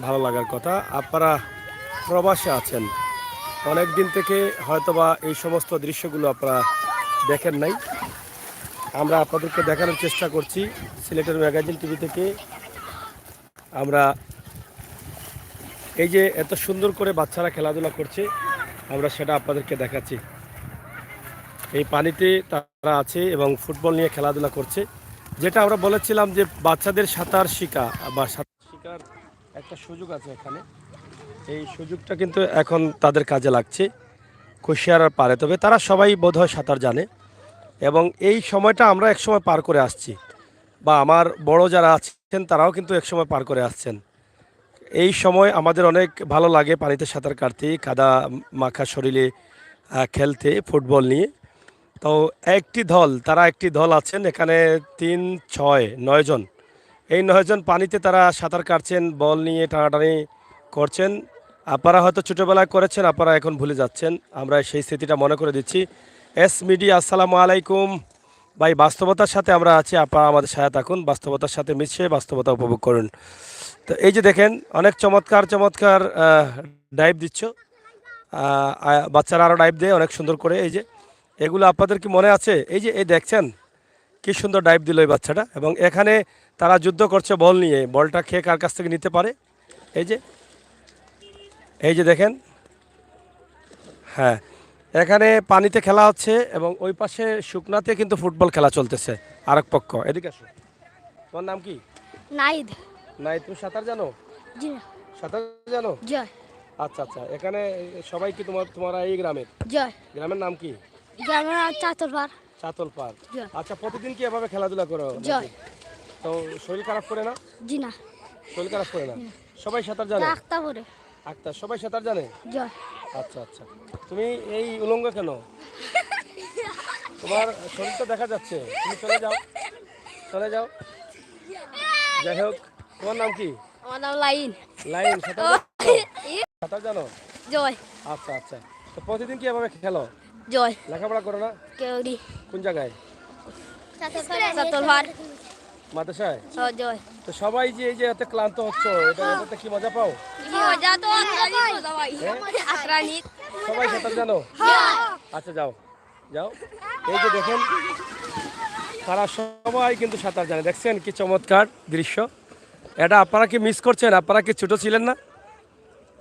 ভালো লাগার কথা। আপনারা প্রবাসে আছেন, অনেক দিন থেকে হয়তোবা এই সমস্ত দৃশ্যগুলো আপনারা দেখেন নাই। আমরা আপনাদেরকে দেখানোর চেষ্টা করছি সিলেটের ম্যাগাজিন টিভি থেকে। আমরা এই যে এত সুন্দর করে বাচ্চারা খেলাধুলা করছে, আমরা সেটা আপনাদেরকে দেখাচ্ছি। এই পানিতে তারা আছে এবং ফুটবল নিয়ে খেলাধুলা করছে। যেটা আমরা বলেছিলাম যে বাচ্চাদের সাঁতার শেখা বা সাঁতার শেখার একটা সুযোগ আছে এখানে, এই সুযোগটা কিন্তু এখন তাদের কাজে লাগছে কুশিয়ারার পারে। তবে তারা সবাই বোধহয় সাঁতার জানে এবং এই সময়টা আমরা একসময় পার করে আসছি, বা আমার বড় যারা আছেন তারাও কিন্তু একসময় পার করে আসছেন। এই সময় আমাদের অনেক ভালো লাগে পানিতে সাঁতার কাটতে, কাদা মাখা শরীরে খেলতে ফুটবল নিয়ে। তো তারা একটি দল আছেন এখানে, 3, 6, 9 জন। এই 9 জন পানিতে তারা সাঁতার কাটছেন, বল নিয়ে টানাটানি করছেন। আপনারা হয়তো ছোটোবেলায় করেছেন, আপনারা এখন ভুলে যাচ্ছেন। আমরা সেই স্মৃতিটা মনে করে দিচ্ছি। এস মিডিয়া, আসসালামু আলাইকুম ভাই। বাস্তবতার সাথে আমরা আছি, আপনারা আমাদের সাথে থাকুন, বাস্তবতার সাথে মিশে বাস্তবতা উপভোগ করুন। তো এই যে দেখেন, অনেক চমৎকার চমৎকার ডাইভ দিচ্ছ, বাচ্চারা আরও ডাইভ দেয় অনেক সুন্দর করে। এই যে এগুলো আপনাদের কি মনে আছে? এই যে এই দেখছেন কি সুন্দর ডাইভ দিল এই বাচ্চাটা, এবং এখানে তারা যুদ্ধ করছে বল নিয়ে, বলটা খেয়ে কার কাছ থেকে নিতে পারে। এই যে দেখেন, হ্যাঁ, এখানে পানিতে খেলা হচ্ছে এবং ওই পাশে শুকনাতে কিন্তু ফুটবল খেলা চলতেছে আরেক পক্ষ। এদিকে আসো, তোমার নাম কি? নাইদ। নাই, তুমি সাঁতার জানো? জি না। সাঁতার জানো? জয়। আচ্ছা আচ্ছা, এখানে সবাই কি তোমরা এই গ্রামের? জয়। গ্রামের নাম কি? গ্রামের চাতরপাড়। চাতলপাড়। জয়। আচ্ছা, প্রতিদিন কি এভাবে খেলাধুলা করো জয়। নাকি? তো শরীর খারাপ করে না? জি না। শরীর খারাপ করে না? সবাই সাঁতার জানে? রাখতা পরে। আচ্ছা, সবাই সাঁতার জানে? জয়। আচ্ছা আচ্ছা, তুমি এই উলঙ্গ কেন? তোমার শরীর তো দেখা যাচ্ছে, তুমি চলে যাও, চলে যাও। যাই হোক, তোমার নাম কি? আমার নাম লাইন। লাইন, সাঁতার জানো? জয়। আচ্ছা আচ্ছা, তো প্রতিদিন কি এভাবে খেলো? জয়। লেখাপড়া করো না? কেউরি। কোন জায়গায়? চাতরপাড়। মাদ্রাসায়? জয়। তো সবাই যে এই যে এত ক্লান্ত হচ্ছ, এটাতে কি মজা পাও? মজা তো মজা ভাই। আত্রানিত। সবাই সাঁতার জানো? আচ্ছা, যাও যাও। এই যে দেখেন, তারা সবাই কিন্তু সাঁতার জানে। দেখছেন কি চমৎকার দৃশ্য। এটা আপনারা কি মিস করছেন? আপনারা কি ছোট ছিলেন না?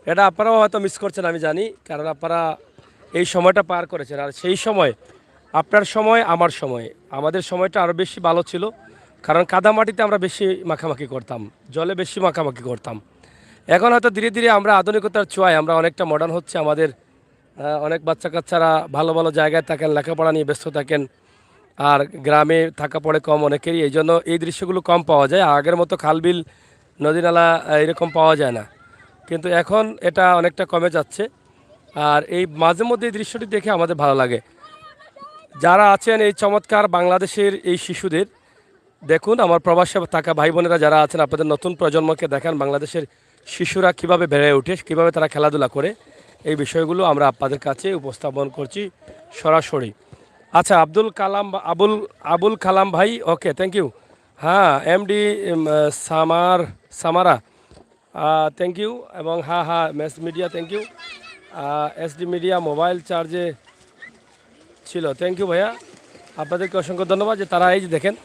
এটা আপনারাও হয়তো মিস করছেন, আমি জানি, কারণ আপনারা এই সময়টা পার করেছেন। আর সেই সময়, আপনার সময় আমার সময়, আমাদের সময়টা আরও বেশি ভালো ছিল, কারণ কাদামাটিতে আমরা বেশি মাখামাখি করতাম, জলে বেশি মাখামাখি করতাম। এখন হয়তো ধীরে ধীরে আমরা আধুনিকতার ছোঁয়ায় আমরা অনেকটা মডার্ন হচ্ছে। আমাদের অনেক বাচ্চা কাচ্চারা ভালো ভালো জায়গায় থাকেন, লেখাপড়া নিয়ে ব্যস্ত থাকেন, আর গ্রামে থাকা পড়ে কম অনেকেরই, এই জন্য এই দৃশ্যগুলো কম পাওয়া যায়। আগের মতো খালবিল, নদী নালা এরকম পাওয়া যায় না, কিন্তু এখন এটা অনেকটা কমে যাচ্ছে। আর এই মাঝে মধ্যে এই দৃশ্যটি দেখে আমাদের ভালো লাগে। যারা আছেন এই চমৎকার বাংলাদেশের এই শিশুদের দেখুন, আমার প্রবাসে থাকা ভাই বোনেরা যারা আছেন, আপনাদের নতুন প্রজন্মকে দেখান বাংলাদেশের শিশুরা কিভাবে বেড়ে ওঠে, কিভাবে তারা খেলাধুলা করে। এই বিষয়গুলো আমরা আপনাদের কাছে উপস্থাপন করছি সরাসরি। আচ্ছা, আবুল কালাম ভাই, ওকে, থ্যাংক ইউ। হ্যাঁ, এমডি সামারা, থ্যাংক ইউ। এবং হ্যাঁ, mess media, thank you. SD media mobile চার্জে ছিল, থ্যাংক ইউ ভাইয়া। আপনাদেরকে অসংখ্য ধন্যবাদ। যে তারা এই যে দেখেন,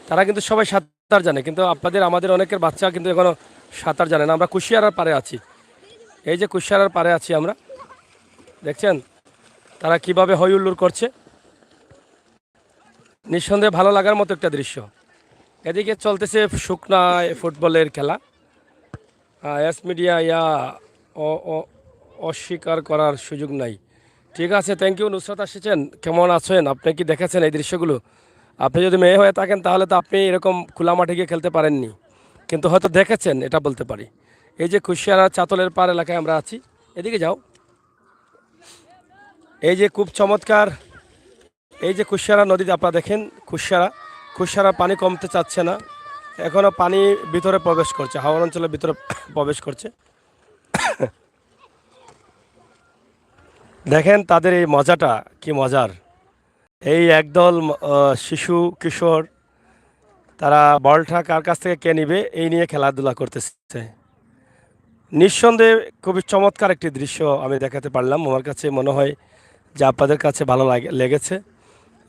তারা কিন্তু সবাই সাঁতার জানে, কিন্তু আমাদের অনেকের বাচ্চা কিন্তু এখনও সাঁতার জানে না। আমরা কুশিয়ারার পাড়ে আছি, এই যে কুশিয়ারার পাড়ে আছি আমরা, দেখছেন তারা কিভাবে হই হুল্লোড় করছে। নিঃসন্দেহে ভালো লাগার মতো একটা দৃশ্য। এদিকে চলতেছে শুকনায় ফুটবলের খেলা। এস মিডিয়া অস্বীকার করার সুযোগ নাই। ঠিক আছে, থ্যাংক ইউ। নুসরাত এসেছেন, কেমন আছেন? আপনি কি দেখেছেন এই দৃশ্যগুলো? আপনি যদি মেয়ে হয়ে থাকেন তাহলে তো আপনি এরকম খোলা মাঠে গিয়ে খেলতে পারেননি, কিন্তু হয়তো দেখেছেন, এটা বলতে পারি। এই যে কুশিয়ারা চাতলের পাড় এলাকায় আমরা আছি, এদিকে যাও। এই যে খুব চমৎকার, এই যে কুশিয়ারা নদীতে আপনারা দেখেন, কুশিয়ারা পানি কমতে চাচ্ছে না, এখনও পানি ভিতরে প্রবেশ করছে, হাওড় অঞ্চলের ভিতরে প্রবেশ করছে। দেখেন তাদের এই মজাটা কি মজার। এই একদল শিশু কিশোর, তারা বলটা কার কাছ থেকে কে নিবে এই নিয়ে খেলাধুলা করতেছে। নিঃসন্দেহে খুবই চমৎকার একটি দৃশ্য আমি দেখাতে পারলাম। আমার কাছে মনে হয় যে আপনাদের কাছে ভালো লেগেছে।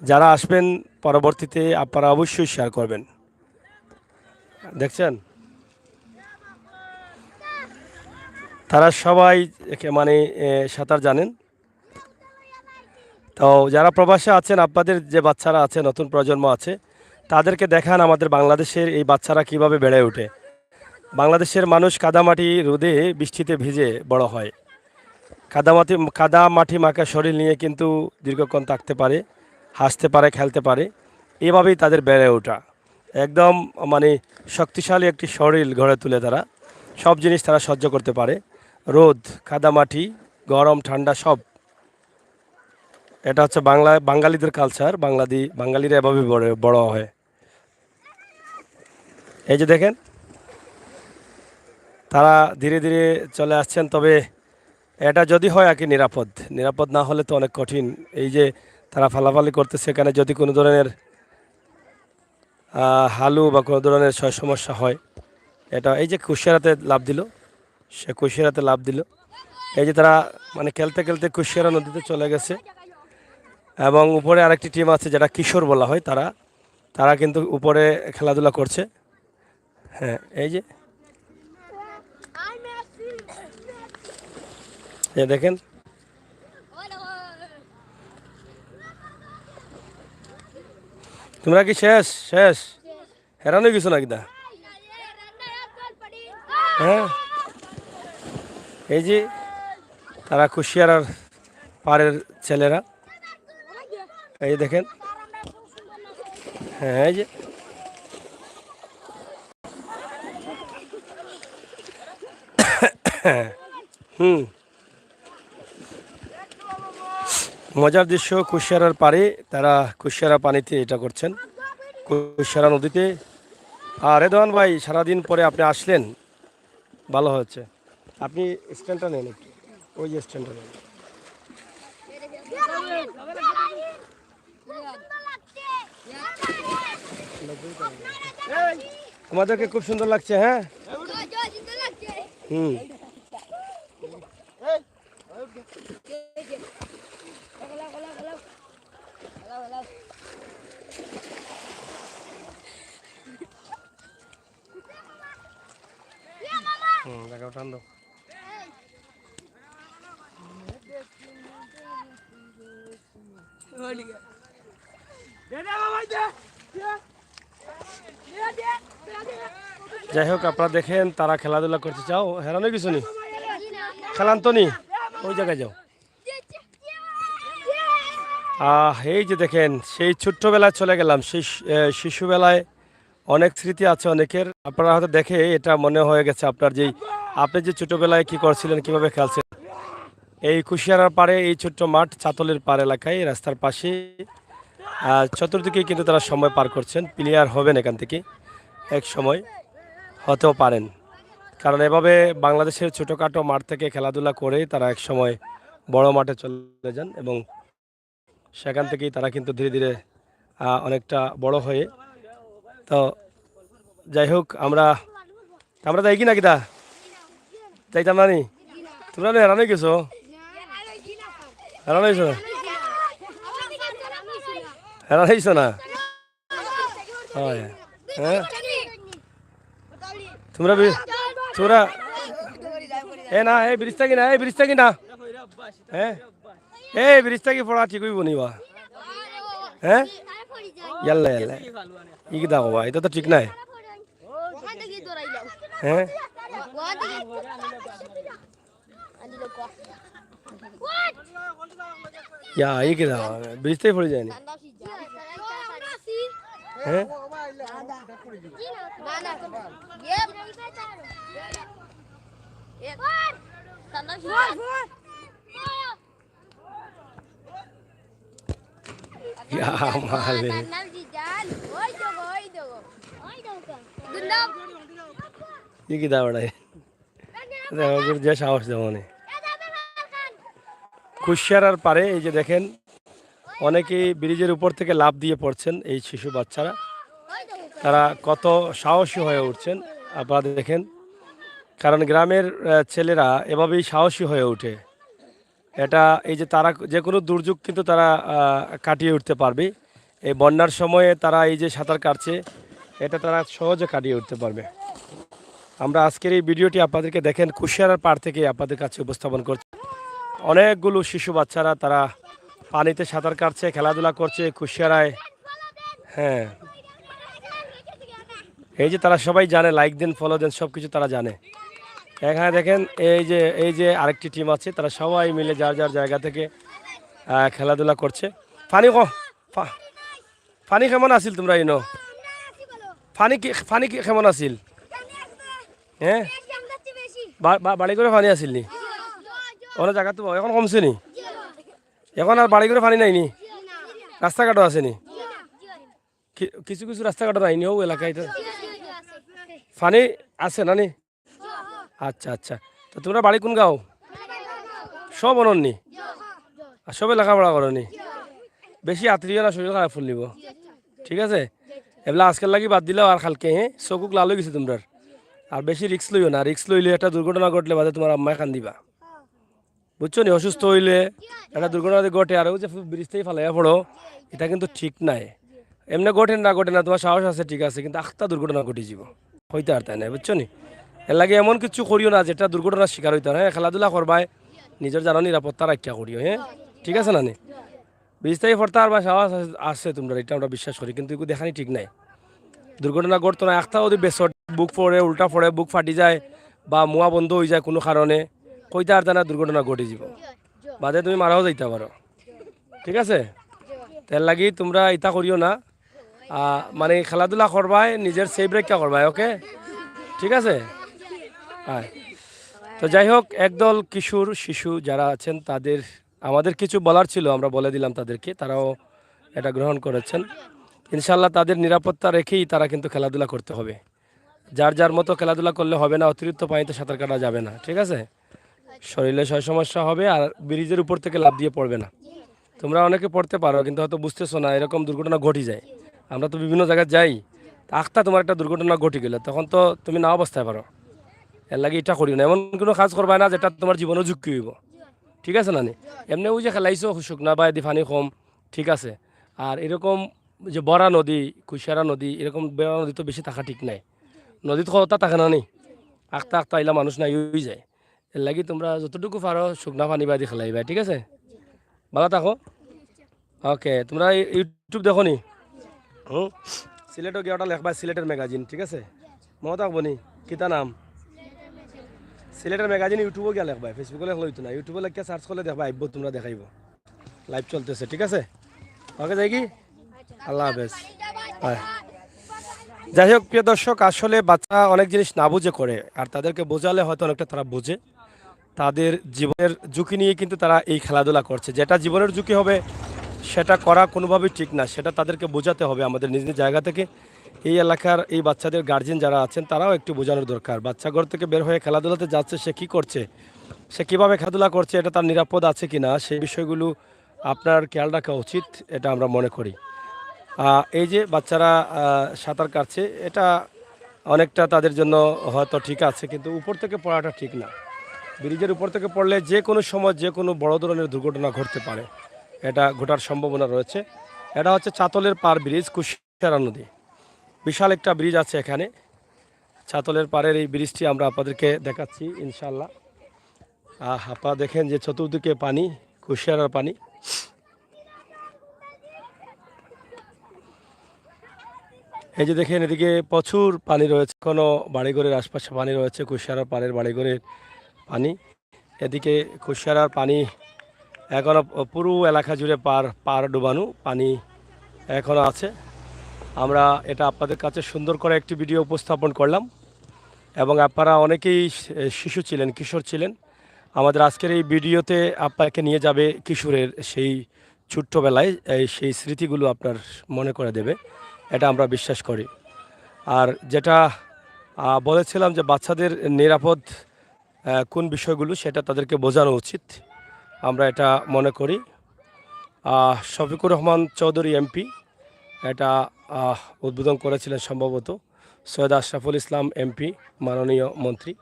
যারা আসবেন পরবর্তীতে আপনারা অবশ্যই শেয়ার করবেন। দেখছেন তারা সবাই মানে সাঁতার জানেন। তো যারা প্রবাসে আছেন, আপনাদের যে বাচ্চারা আছে, নতুন প্রজন্ম আছে, তাদেরকে দেখান আমাদের বাংলাদেশের এই বাচ্চারা কিভাবে বেড়ে ওঠে। বাংলাদেশের মানুষ কাদামাটি রোদে বৃষ্টিতে ভিজে বড় হয়। কাদা মাটি মাখা শরীর নিয়ে কিন্তু দীর্ঘক্ষণ থাকতে পারে, হাসতে পারে, খেলতে পারে। এভাবেই তাদের বেড়ে ওঠা একদম মানে শক্তিশালী একটি শরীর গড়ে তুলে তারা। সব জিনিস তারা সহ্য করতে পারে, রোদ, কাদামাটি, গরম, ঠান্ডা সব। এটা হচ্ছে বাঙালিদের কালচার। বাঙালিরা এভাবে বড় হয়। এই যে দেখেন তারা ধীরে ধীরে চলে আসছেন। তবে এটা যদি হয় আর কি নিরাপদ না হলে তো অনেক কঠিন। এই যে তারা ফালাফালি করতেছে, এখানে যদি কোনো ধরনের হালু বা কোনো ধরনের সমস্যা হয়, এটা এই যে কুশিয়ারাতে লাভ দিল, সে কুশিয়ারাতে লাভ দিল। এই যে তারা মানে খেলতে খেলতে কুশিয়ারা নদীতে চলে গেছে। এবং উপরে আরেকটি টিম আছে যেটা কিশোর বলা হয়, তারা কিন্তু উপরে খেলাধুলা করছে। হ্যাঁ, এই যে দেখেন তোমরা কি শেষ শেষ হেরানো কিছু নাকি দা? হ্যাঁ, এই যে তারা কুশিয়ারার পাড়ের ছেলেরা, এই দেখেন। হ্যাঁ, এই যে মজার দৃশ্য। কুশিয়ারার পাড়ে তারা কুশিয়ারা পানিতে এটা করছেন, কুশিয়ারা নদীতে। আর রেদওয়ান ভাই, সারাদিন পরে আপনি আসলেন, ভালো হয়েছে। আপনি স্ট্যান্ডটা নেন একটু, ওই যে স্ট্যান্ডটা নেন। তোমাদেরকে খুব সুন্দর লাগছে। হ্যাঁ, হুম, দেখা টান দাও। যাই হোক, আপনারা দেখেন তারা খেলাধুলা করতে চাও, হেরানো কিছু নেই, খেলান তো নি, ওই জায়গায় যাও। এই যে দেখেন, সেই ছোট্টবেলায় চলে গেলাম, সেই শিশুবেলায় অনেক স্মৃতি আছে অনেকের। আপনারা হয়তো দেখে এটা মনে হয়ে গেছে আপনি যে ছোটবেলায় কি করছিলেন, কিভাবে খেলছেন। এই কুশিয়ারার পাড়ে, এই ছোট্ট মাঠ চাতলের পাড় এলাকায়, রাস্তার পাশে চতুর্দিকে কিন্তু তারা সময় পার করছেন। প্লেয়ার হবেন এখান থেকে এক সময়, হতেও পারেন। কারণ এভাবে বাংলাদেশের ছোটোখাটো মাঠ থেকে খেলাধুলা করে তারা এক সময় বড় মাঠে চলে যান এবং সেখান থেকেই তারা কিন্তু ধীরে ধীরে অনেকটা বড় হয়ে। তো যাই হোক, আমরা যাই কি নাকি দা, যাইতাম না নি? তোমরা হেরানো গেছো, হেরানো হয়েছো না, হেরানো হয়েছো না? হ্যাঁ, তোমরা না, এই ব্রিজটা কি না, এই ব্রিজটা কি না, হ্যাঁ, এই ব্রিজটা কি পড়া ঠিক হইব নিবা? হ্যাঁ, ইয়াল্লা ইয়াল্লা, ই কি দেখো, এটা তো ঠিক নাই। হ্যাঁ, ইয়া ই কি দেখো, ব্রিজটাই পড়ে যায়নি। হ্যাঁ, কি দাওড়ায় যে সাহস যেমন। কুশিয়ারার পারে এই যে দেখেন, অনেকেই ব্রিজের উপর থেকে লাফ দিয়ে পড়ছেন। এই শিশু বাচ্চারা, তারা কত সাহসী হয়ে উঠছেন আপনারা দেখেন। কারণ গ্রামের ছেলেরা এভাবেই সাহসী হয়ে ওঠে। এটা এই যে তারা যে কোনো দুর্যোগ কিন্তু তারা কাটিয়ে উঠতে পারবে। এই বন্যার সময়ে তারা এই যে সাঁতার কাটছে, এটা তারা সহজে কাটিয়ে উঠতে পারবে। আমরা আজকের এই ভিডিওটি আপনাদেরকে দেখেন কুশিয়ারার পাড় থেকে আপনাদের কাছে উপস্থাপন করছি। অনেকগুলো শিশু বাচ্চারা তারা পানিতে সাঁতার কাটছে, খেলাধুলা করছে কুশিয়ারায়। হ্যাঁ, এই যে তারা সবাই জানে, লাইক দেন, ফলো দেন, সব কিছু তারা জানে। এখানে দেখেন এই যে আরেকটি টিম আছে, তারা সবাই মিলে যার যার জায়গা থেকে খেলাধুলা করছে। ফানি ফানি কেমন আছিল তোমরা ইনো? ফানি কেমন আছিল? হ্যাঁ, বাড়ি করে পানি আসিল নি? অনেক জায়গা তো এখন কমছে নি? এখন আর বাড়ি করে পানি নাই নি? রাস্তাঘাটও আছে নি? কিছু কিছু রাস্তাঘাটও নাই নি ও এলাকায়? পানি আছে না নি? আচ্ছা আচ্ছা, তো তোমরা বাড়ি কোন গাঁও? সব অনন্যি আর সবে লেখাপড়া করো নি? বেশি আত্মীয় না, শরীর খারাপ ফুল নিব। ঠিক আছে, এগুলা আজকাল লাগি বাদ দিলেও আর খালকে চকুক লাল হয়ে গেছে তোমরা। আর বেশি রিক্স লইও না, রিক্স লইলে একটা দুর্ঘটনা ঘটলে বাদে তোমার আম্মায় কান দিবা। বুঝছো নি? অসুস্থ হইলে একটা দুর্ঘটনা ঘটে আর ওই যে ব্রিজ থেকে ফালাইয়া পড়ো, এটা কিন্তু ঠিক নাই। এমনি ঘটে না তোমার সাহস আছে ঠিক আছে, কিন্তু আখটা দুর্ঘটনা ঘটে যাব হইতে আর তাই নাই। বুঝছো নি? এর লাগে এমন কিছু করিও না যেটা দুর্ঘটনার শিকার হইতে। হ্যাঁ, খেলাধুলা করবাই, নিজের জানো নিরাপত্তা রাখিয়া করিও। হ্যাঁ, ঠিক আছে না নি? ব্রিজ থেকে পড়তে আর বা সাহস আছে তোমরা, এটা আমরা বিশ্বাস করি, কিন্তু এগুলো দেখানি ঠিক নাই। দুর্ঘটনা ঘটতো না, একটা যদি বেসট বুক পড়ে, উল্টা পড়ে, বুক ফাটি যায় বা মুয়া বন্ধ হয়ে যায় কোনো কারণে, কইতে আর জানা দুর্ঘটনা ঘটে যাব, বাদে তুমি মারাও যাইতে পারো। ঠিক আছে, তার লাগি তোমরা ইটা করিও না। মানে খেলাধুলা করবাই, নিজের সেফ রক্ষা করবাই। ওকে, ঠিক আছে? হ্যাঁ, তো যাই হোক, একদল কিশোর শিশু যারা আছেন তাদের আমাদের কিছু বলার ছিল, আমরা বলে দিলাম তাদেরকে, তারাও এটা গ্রহণ করেছেন। ইনশাল্লাহ তাদের নিরাপত্তা রেখেই তারা কিন্তু খেলাধুলা করতে হবে। যার যার মতো খেলাধুলা করলে হবে না, অতিরিক্ত পানিতে সাঁতার কাটা যাবে না। ঠিক আছে, শরীরে সমস্যা হবে, আর ব্রিজের উপর থেকে লাফ দিয়ে পড়বে না। তোমরা অনেকে পড়তে পারো কিন্তু হয়তো বুঝতেছো না, এরকম দুর্ঘটনা ঘটে যায়। আমরা তো বিভিন্ন জায়গায় যাই, আখটা তোমার একটা দুর্ঘটনা ঘটে গেলে তখন তো তুমি না অবস্থায় পারো। এর লাগে এটা করিও না, এমন কোনো কাজ করবা না যেটা তোমার জীবনও ঝুঁকি হইব। ঠিক আছে না নি? এমনি ওই যে খেলাইছো শুকনা বা ফানি কম, ঠিক আছে। আর এরকম যে বড়া নদী, কুশিয়ারা নদী, এরকম বড়া নদী তো বেশি থাকা ঠিক নাই। নদীত কতা থাকে না নি, আখতা আখতা আইলা মানুষ নাই হয়ে যায়। এর লাগি তোমরা যতটুকু পারো শুকনা পানি বাদি খেলাইবা। ঠিক আছে, ভালো থাকো। ওকে, তোমরা ইউটিউব দেখো নি? সিলেটও গিয়ে ওটা লেখবা সিলেটের ম্যাগাজিন। ঠিক আছে, মনে থাকবো নি? কিতা নাম? সিলেটের ম্যাগাজিন ইউটিউবও গিয়ে লেখবা, ফেসবুকে লেখলে হইতো না। ইউটিউবে লেখা সার্চ করলে দেখবা, আইব তোমরা দেখাইব, লাইভ চলতেছে। ঠিক আছে, ওকে, যাই কি? আল্লাহ হাফেজ। হ্যাঁ, যাই হোক প্রিয় দর্শক, আসলে বাচ্চা অনেক জিনিস না বুঝে করে, আর তাদেরকে বোঝালে হয়তো অনেকটা তারা বোঝে। তাদের জীবনের ঝুঁকি নিয়ে কিন্তু তারা এই খেলাধুলা করছে। যেটা জীবনের ঝুঁকি হবে সেটা করা কোনোভাবেই ঠিক না, সেটা তাদেরকে বোঝাতে হবে আমাদের নিজ নিজ জায়গা থেকে। এই এলাকার এই বাচ্চাদের গার্জিয়ান যারা আছেন তারাও একটু বোঝানোর দরকার। বাচ্চা ঘর থেকে বের হয়ে খেলাধুলাতে যাচ্ছে, সে কী করছে, সে কীভাবে খেলাধুলা করছে, এটা তার নিরাপদ আছে কি না, সেই বিষয়গুলো আপনার খেয়াল রাখা উচিত, এটা আমরা মনে করি। এই যে বাচ্চারা সাঁতার কাটছে, এটা অনেকটা তাদের জন্য হয়তো ঠিক আছে, কিন্তু উপর থেকে পড়াটা ঠিক না। ব্রিজের উপর থেকে পড়লে যে কোনো সময় যে কোনো বড় ধরনের দুর্ঘটনা ঘটতে পারে, এটা ঘটার সম্ভাবনা রয়েছে। এটা হচ্ছে চাতলের পার ব্রিজ, কুশিয়ারা নদী, বিশাল একটা ব্রিজ আছে এখানে। চাতলের পাড়ের এই ব্রিজটি আমরা আপনাদেরকে দেখাচ্ছি ইনশাল্লাহ। আপনারা দেখেন যে চতুর্দিকে পানি, কুশিয়ারার পানি। এই যে দেখেন এদিকে প্রচুর পানি রয়েছে, কোনো বাড়িঘরের আশপাশে পানি রয়েছে, কুশিয়ারার পাড়ের বাড়িঘরের পানি। এদিকে কুশিয়ারার পানি এখনও পুরো এলাকা জুড়ে পার ডুবানো পানি এখনও আছে। আমরা এটা আপনাদের কাছে সুন্দর করে একটি ভিডিও উপস্থাপন করলাম, এবং আপনারা অনেকেই শিশু ছিলেন, কিশোর ছিলেন। আমাদের আজকের এই ভিডিওতে আপনাকে নিয়ে যাবে কিশোরের সেই ছোট্টবেলায়, সেই স্মৃতিগুলো আপনার মনে করে দেবে, এটা আমরা বিশ্বাস করি। আর যেটা বলেছিলাম যে বাচ্চাদের নিরাপদ কোন বিষয়গুলো সেটা তাদেরকে বোঝানো উচিত, আমরা এটা মনে করি। শফিকুর রহমান চৌধুরী এমপি এটা উদ্বোধন করেছিলেন, সম্ভবত সৈয়দ আশরাফুল ইসলাম এমপি, মাননীয় মন্ত্রী।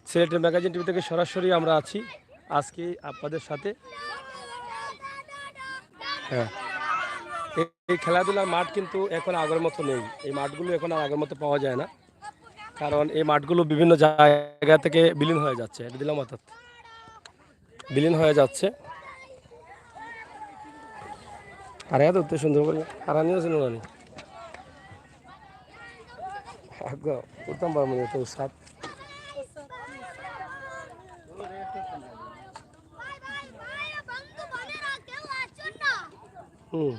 সিলেটের ম্যাগাজিন টিভি থেকে সরাসরি আমরা আছি আজকে আপনাদের সাথে। হ্যাঁ, এই খেলাধুলার মাঠ কিন্তু এখন আগের মতো নেই। এই মাঠগুলো এখন আর আগের মতো পাওয়া যায় না, কারণ এই মাঠগুলো বিভিন্ন জায়গা থেকে বিলীন হয়ে যাচ্ছে। এটা দিলাম অর্থাৎ বিলীন হয়ে যাচ্ছে। আর এত উত্তর সুন্দর করে হারানিও ছিল না উত্তম বারমনি তো সাত হুম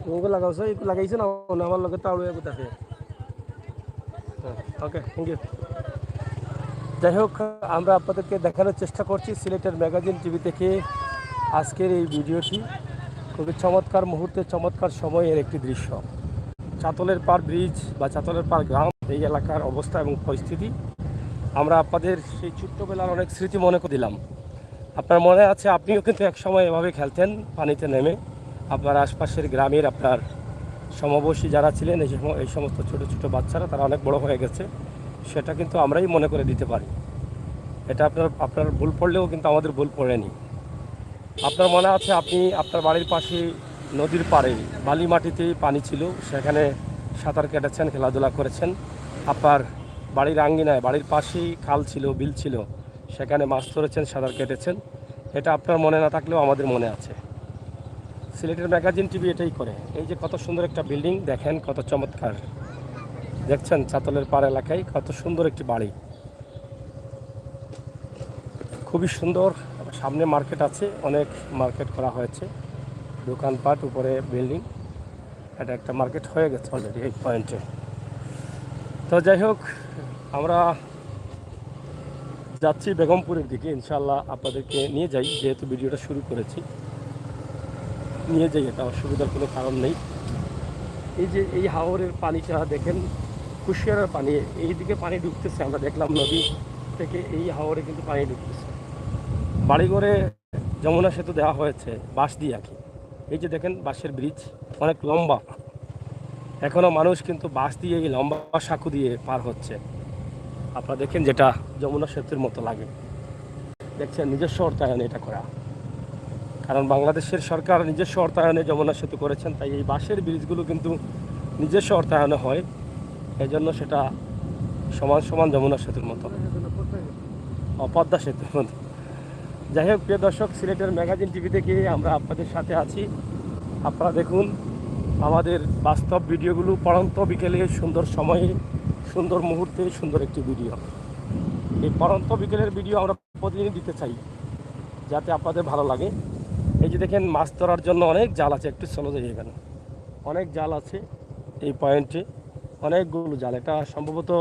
তুমি লাগাওছো এই লাগাইছো না আমার লগে তাড়ু এক থাকে। ওকে, থ্যাংক ইউ। যাই হোক, আমরা আপনাদেরকে দেখানোর চেষ্টা করছি সিলেটের ম্যাগাজিন টিভি থেকে আজকের এই ভিডিওটি। খুবই চমৎকার মুহূর্তে, চমৎকার সময়ের একটি দৃশ্য। চাতলের পাড় ব্রিজ বা চাতলের পাড় গ্রাম, এই এলাকার অবস্থা এবং পরিস্থিতি আমরা আপনাদের সেই ছোট্টবেলার অনেক স্মৃতি মনে করে দিলাম। আপনার মনে আছে আপনিও কিন্তু এক সময় এভাবে খেলতেন পানিতে নেমে। আপনার আশপাশের গ্রামের আপনার সমবয়সী যারা ছিলেন এই সমস্ত ছোট ছোট বাচ্চারা তারা অনেক বড় হয়ে গেছে, সেটা কিন্তু আমরাই মনে করে দিতে পারি। এটা আপনার ভুল পড়লেও কিন্তু আমাদের ভুল পড়েনি। আপনার মনে আছে আপনি আপনার বাড়ির পাশে নদীর পাড়ে বালি মাটিতে পানি ছিল, সেখানে সাঁতার কেটেছেন, খেলাধুলা করেছেন। আপনার বাড়ির আঙ্গিনায় বাড়ির পাশেই খাল ছিল, বিল ছিল, সেখানে মাছ ধরেছেন, সাঁতার কেটেছেন। এটা আপনার মনে না থাকলেও আমাদের মনে আছে। সিলেটের ম্যাগাজিন টিভি এটাই করে। এই যে কত সুন্দর একটা বিল্ডিং দেখেন, কত চমৎকার দেখছেন। চাতলের পাড় এলাকায় কত সুন্দর একটি বাড়ি, খুবই সুন্দর। সামনে মার্কেট আছে, অনেক মার্কেট করা হয়েছে, দোকানপাট, উপরে বিল্ডিং। এটা একটা মার্কেট হয়ে গেছে অলরেডি এই পয়েন্টে। তো যাই হোক, আমরা যাচ্ছি বেগমপুরের দিকে। ইনশাল্লাহ আপনাদেরকে নিয়ে যাই, যেহেতু ভিডিওটা শুরু করেছি নিয়ে যাই, এটা অসুবিধার কোনো কারণ নেই। এই যে এই হাওরের পানিটা দেখেন, কুশিয়ারার পানি, এই দিকে পানি ঢুকতেছে। আমরা দেখলাম নদী থেকে এই হাওরে কিন্তু পানি ঢুকতেছে। বাড়িঘরে যমুনা সেতু দেওয়া হয়েছে বাঁশ দিয়ে আর কি। এই যে দেখেন বাঁশের ব্রিজ অনেক লম্বা, এখনও মানুষ কিন্তু বাঁশ দিয়ে এই লম্বা সাঁকু দিয়ে পার হচ্ছে। আপনারা দেখেন, যেটা যমুনা সেতুর মতো লাগে। দেখছেন নিজস্ব অর্থায়নে এটা করা, কারণ বাংলাদেশের সরকার নিজস্ব অর্থায়নে যমুনা সেতু করেছেন, তাই এই বাঁশের ব্রিজগুলো কিন্তু নিজস্ব অর্থায়নে হয়। এই জন্য সেটা সমান সমান যমুনা সেতুর মতো, পদ্মা সেতুর মতো। যাই হোক, প্রিয় দর্শক, সিলেটের ম্যাগাজিন টিভি থেকে আমরা আপনাদের সাথে আছি। আপনারা দেখুন আমাদের বাস্তব ভিডিওগুলো, পড়ন্ত বিকেলে সুন্দর সময়ে, সুন্দর মুহূর্তে, সুন্দর একটি ভিডিও। এই পড়ন্ত বিকেলের ভিডিও আমরা প্রতিদিন দিতে চাই, যাতে আপনাদের ভালো লাগে। এই যে দেখেন, মাছ ধরার জন্য অনেক জাল আছে। একটু চলে যাই, এখানে অনেক জাল আছে এই পয়েন্টে, অনেকগুলো জাল। এটা সম্ভবত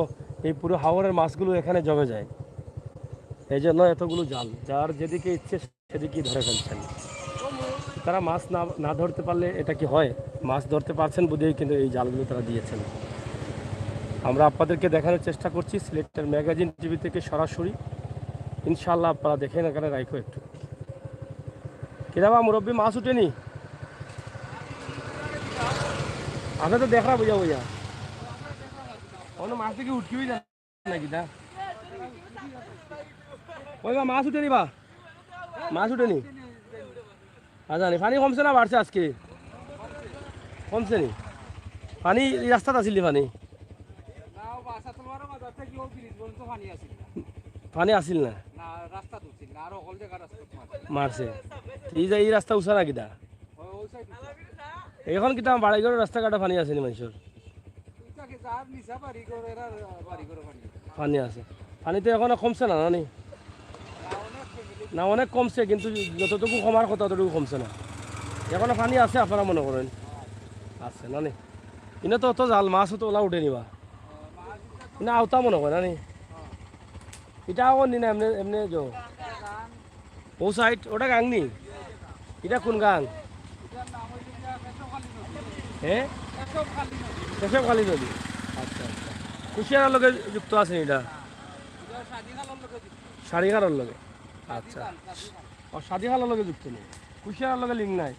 এই পুরো হাওরের মাছগুলো এখানে জমে যায়, এই জন্য এতগুলো জাল। যার যেদিকে ইচ্ছে সেদিকেই ধরে ফেলছেন। তারা মাছ না ধরতে পারলে এটা কি হয়? মাছ ধরতে পারছেন বুঝেই কিন্তু এই জালগুলো তারা দিয়েছেন। আমরা আপনাদেরকে দেখানোর চেষ্টা করছি সিলেটের ম্যাগাজিন টিভি থেকে সরাসরি। ইনশাল্লাহ আপনারা দেখেন, এখানে রাখো একটু। কিরাবা মুরব্বী, মাছ উঠেনি? আমরা তো দেখা বুঝা বুঝা অন্য মাছ থেকে উঠকেই যায় নাকি না? ওই বা মাছ উঠেনি, বা মাছ উঠেনি? আচ্ছা, পানি কমছে না বাড়ছে? আজকে কমছে নি পানি? রাস্তাত আছিল পানি? পানি আসিল না, মারছে। এই রাস্তা উঠা না কিটা? এখন কিটা বাড়িঘরের রাস্তাঘাটে পানি আছে নি মানুষের? পানি আছে। পানিতে এখনো কমছে না নানি? না, অনেক কমছে, কিন্তু যতটুকু কমার কথা ততটুকু কমছে না। এখনো পানি আছে আপনারা মনে করেন? আছে নানি? ইনে তো অত জাল মাছও তো ওলা উঠে নিবা না, আওতা মনে করে নানি? এটা আও নি না এমনি এমনি যো ও সাইড ওটা গাং নি? এটা কোন গাং? হ্যাঁ, কেশবখালী নদী। আচ্ছা আচ্ছা, কুশিয়ারার লগে যুক্ত আছে এটা? সারিঘাটার লগে। আচ্ছা, ও সাদিখালার লগে যুক্ত নেই, কুশিয়ারার লগে লিঙ্ক নাই।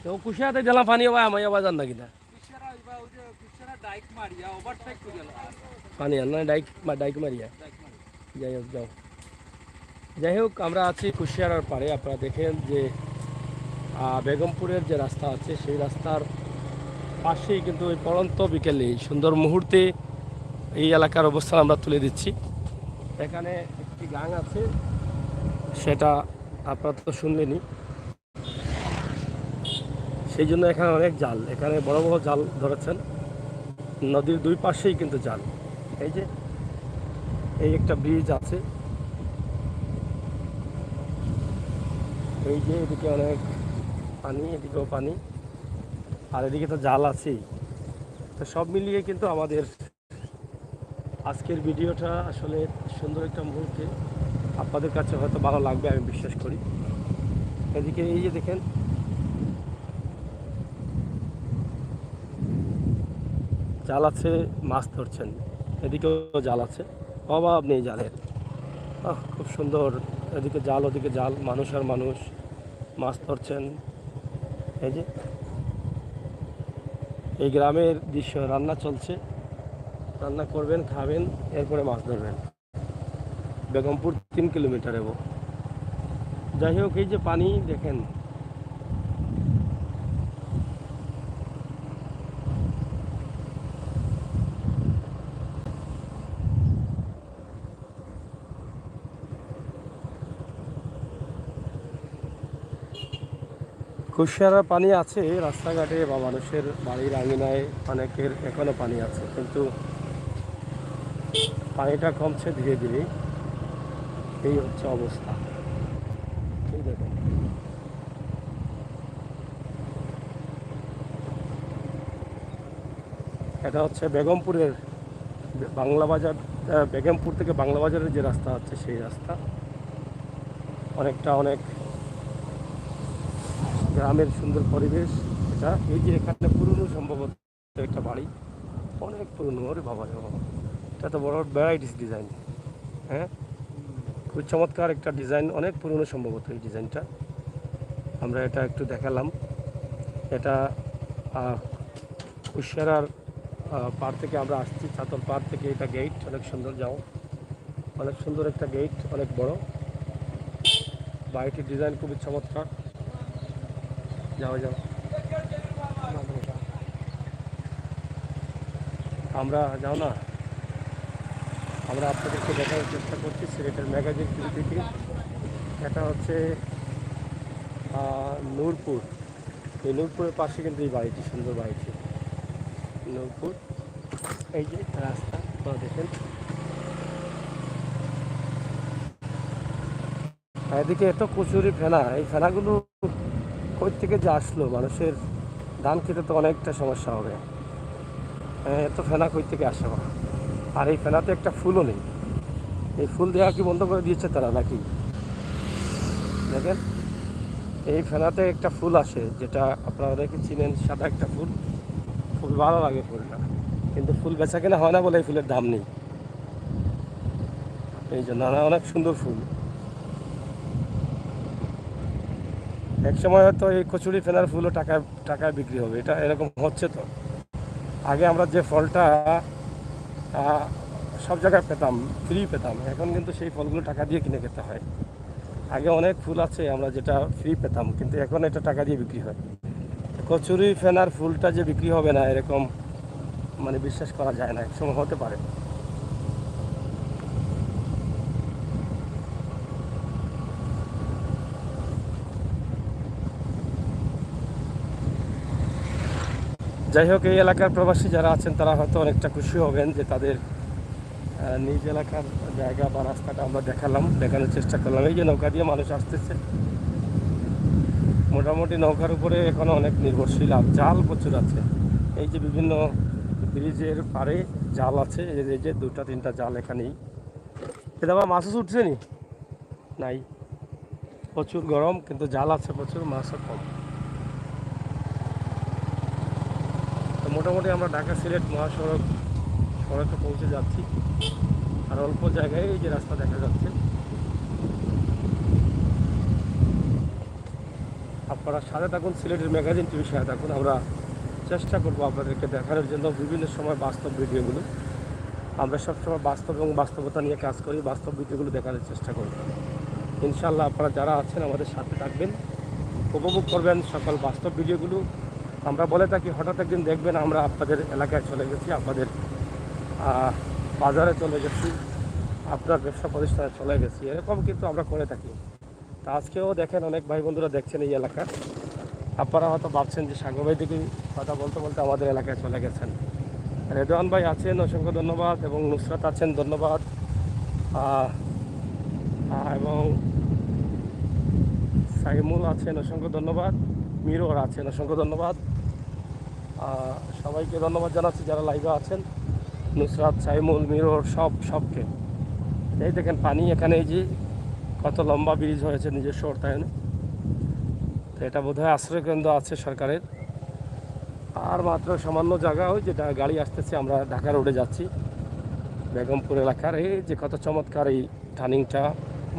তো কুশিয়াতে দিলাম পানি হবা আমি আবার জান না কিনা? পানি আর নয় ডাইক মারিয়া। যাই হোক যাও, যাই হোক আমরা আছি কুশিয়ারার পাড়ে। আপনারা দেখেন যে বেগমপুরের যে রাস্তা আছে সেই রাস্তার পাশেই কিন্তু ওই পড়ন্ত বিকেলে এই সুন্দর মুহূর্তে এই এলাকার অবস্থান আমরা তুলে দিচ্ছি। এখানে একটি গাং আছে, সেটা আপনারা তো শুনলেনই। সেই জন্য এখানে অনেক জাল, এখানে বড় বড় জাল ধরেছেন। নদীর দুই পাশেই কিন্তু জাল। এই যে এই একটা ব্রিজ আছে, এই যে এদিকে অনেক পানি, এদিকেও পানি, আর এদিকে তো জাল আছেই। তো সব মিলিয়ে কিন্তু আমাদের আজকের ভিডিওটা আসলে সুন্দর একটা মুহূর্তে আপনাদের কাছে হয়তো ভালো লাগবে আমি বিশ্বাস করি। এদিকে এই যে দেখেন জাল আছে, মাছ ধরছেন। এদিকেও জাল আছে, অভাব নেই জালের। খুব সুন্দর, এদিকে জাল ওদিকে জাল, মানুষ আর মানুষ মাছ ধরছেন। এই যে এই গ্রামের দৃশ্য, রান্না চলছে, রান্না করবেন, খাবেন, এরপরে মাছ ধরবেন। বেগমপুর 3 কিলোমিটার এবো। যাই হোক, এই যে পানি দেখেন, কুশিয়ারা পানি আছে রাস্তাঘাটে বা মানুষের বাড়ির আঙিনায়, অনেকের এখনো পানি আছে, কিন্তু পানিটা কমছে ধীরে ধীরে। এই হচ্ছে অবস্থা। এই দেখুন, এটা হচ্ছে বেগমপুরের বাংলা বাজার, বেগমপুর থেকে বাংলা বাজারের যে রাস্তা আছে সেই রাস্তা। অনেক গ্রামের সুন্দর পরিবেশ এটা। এই যে এখানে পুরনো সম্ভবত একটা বাড়ি, অনেক পুরনো। ওরে বাবা রে বাবা, এটা তো বড় ভ্যারাইটিস ডিজাইন। হ্যাঁ, খুব চমৎকার একটা ডিজাইন, অনেক পুরনো সম্ভবত এই ডিজাইনটা। আমরা এটা একটু দেখালাম। এটা কুশিয়ারার পাড় থেকে আমরা আসছি, চাতল পাড় থেকে। এটা গেট অনেক সুন্দর, যাও, অনেক সুন্দর একটা গেট, অনেক বড়। বাড়িটির ডিজাইন খুবই চমৎকার। যাও যাও, আমরা যাও না, আমরা আপনাদেরকে দেখানোর চেষ্টা করছি সিলেটের ম্যাগাজিন টিভি থেকে। এটা হচ্ছে নূরপুর। এই নূরপুরের পাশে কিন্তু এই বাড়িটি, সুন্দর বাড়িটি, নূরপুর। এই যে রাস্তা আপনারা দেখেন, এদিকে এত কচুরি ফেনা। এই ফেনাগুলো কই থেকে যে আসলো? মানুষের ধান খেতে তো অনেকটা সমস্যা হবে। এত ফেনা কই থেকে আসে? আর এই ফেনাতে একটা ফুলও নেই। এই ফুল দেওয়া কি বন্ধ করে দিয়েছে তারা নাকি? দেখেন, এই ফেনাতে একটা ফুল আসে, যেটা আপনারা অনেকে চিনেন, সাদা একটা ফুল, খুবই ভালো লাগে ফুলটা, কিন্তু ফুল বেচা কেনা হয় না বলে এই ফুলের দাম নেই। এই জন্য অনেক সুন্দর ফুল। এক সময় হয়তো এই কচুরি ফেনার ফুলও টাকায় বিক্রি হবে, এটা এরকম হচ্ছে। তো আগে আমরা যে ফলটা সব জায়গায় পেতাম, ফ্রি পেতাম, এখন কিন্তু সেই ফলগুলো টাকা দিয়ে কিনে খেতে হয়। আগে অনেক ফুল আছে আমরা যেটা ফ্রি পেতাম, কিন্তু এখন এটা টাকা দিয়ে বিক্রি হয়। কচুরি ফেনার ফুলটা যে বিক্রি হবে না এরকম মানে বিশ্বাস করা যায় না, একসময় হতে পারে। যাই হোক, এই এলাকার প্রবাসী যারা আছেন তারা হয়তো অনেকটা খুশি হবেন যে তাদের নিজ এলাকার জায়গা বা রাস্তাটা আমরা দেখানোর চেষ্টা করলাম। এই যে নৌকা দিয়ে মানুষ আসতেছে, মোটামুটি নৌকার উপরে এখনো অনেক নির্ভরশীল। আর জাল প্রচুর আছে। এই যে বিভিন্ন ব্রিজের পাড়ে জাল আছে, এই যে 2-3টা জাল এখানেই। এটা আবার মাছও উঠছে নি নাই, প্রচুর গরম, কিন্তু জাল আছে প্রচুর, মাছও কম। তো মোটামুটি আমরা ঢাকা সিলেট সড়কে পৌঁছে যাচ্ছি। আর অল্প জায়গায় এই যে রাস্তা দেখা যাচ্ছে। আপনারা সাথে থাকুন, সিলেটের ম্যাগাজিন টিভির সাথে থাকুন। আমরা চেষ্টা করবো আপনাদেরকে দেখানোর জন্য বিভিন্ন সময় বাস্তব ভিডিওগুলো। আমরা সবসময় বাস্তব এবং বাস্তবতা নিয়ে কাজ করি, বাস্তব ভিডিওগুলো দেখানোর চেষ্টা করব। ইনশাআল্লাহ আপনারা যারা আছেন আমাদের সাথে থাকবেন, উপভোগ করবেন সকল বাস্তব ভিডিওগুলো। আমরা বলে থাকি হঠাৎ একদিন দেখবেন আমরা আপনাদের এলাকায় চলে গেছি, আপনাদের বাজারে চলে গেছি, আপনার ব্যবসা প্রতিষ্ঠানে চলে গেছি, এরকম কিন্তু আমরা করে থাকি। তা আজকেও দেখেন অনেক ভাই বন্ধুরা দেখছেন এই এলাকার, আপনারা হয়তো ভাবছেন যে সাগর ভাই থেকে কথা বলতে বলতে আমাদের এলাকায় চলে গেছেন। রেদওয়ান ভাই আছেন, অসংখ্য ধন্যবাদ, এবং নুসরাত আছেন, ধন্যবাদ, এবং সাইমুল আছেন, অসংখ্য ধন্যবাদ, মিরর আছেন, অসংখ্য ধন্যবাদ। সবাইকে ধন্যবাদ জানাচ্ছি যারা লাইভে আছেন, নুসরাত, সাইমুল, মিরর, সবকে। এই দেখেন পানি, এখানে এই যে কত লম্বা ব্রিজ হয়েছে নিজস্ব অর্থায়নে। তো এটা বোধহয় আশ্রয়কেন্দ্র আছে সরকারের। আর মাত্র সামান্য জায়গা, ওই যেটা গাড়ি আসতেছে, আমরা ঢাকা রোডে যাচ্ছি বেগমপুর এলাকার। এই যে কত চমৎকার এই টার্নিংটা,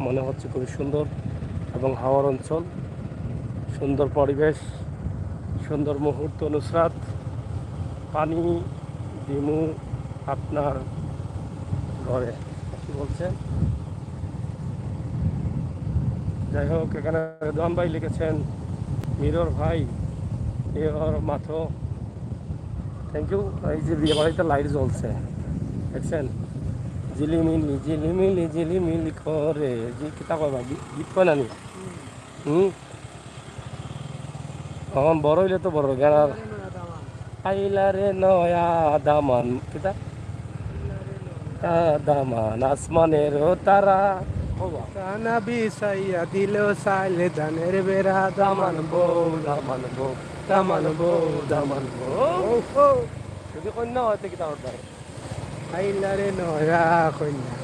মনে হচ্ছে খুবই সুন্দর এবং হাওয়ার অঞ্চল, সুন্দর পরিবেশ, সুন্দর মুহূর্ত। নুসরাত, পানি দিমু আপনার ঘরে, কি বলছেন? যাই হোক, এখানে রেদওয়ান ভাই লিখেছেন, মিরর ভাই এর মাথো, থ্যাংক ইউ। এই যে বিয়ে বাড়িতে লাইট জ্বলছে দেখছেন, ঝিলিমিলি ঝিলিমিলি ঝিলিমিলি করে, যে কিতাব গীত কয় নানি। তখন বড় হইলে তো বড় জ্ঞান। আইলারে নয়া দামান, কিতা দামান আসমানের তারা, কানাবি সাইয়া দিল সাইলে ধানের বেড়া, দামান বউ দামান বউ দামান বউ দামান বউ। যদি কন্যা হয়তো কিতা হতে পারে। আইলারে নয়া কন্যা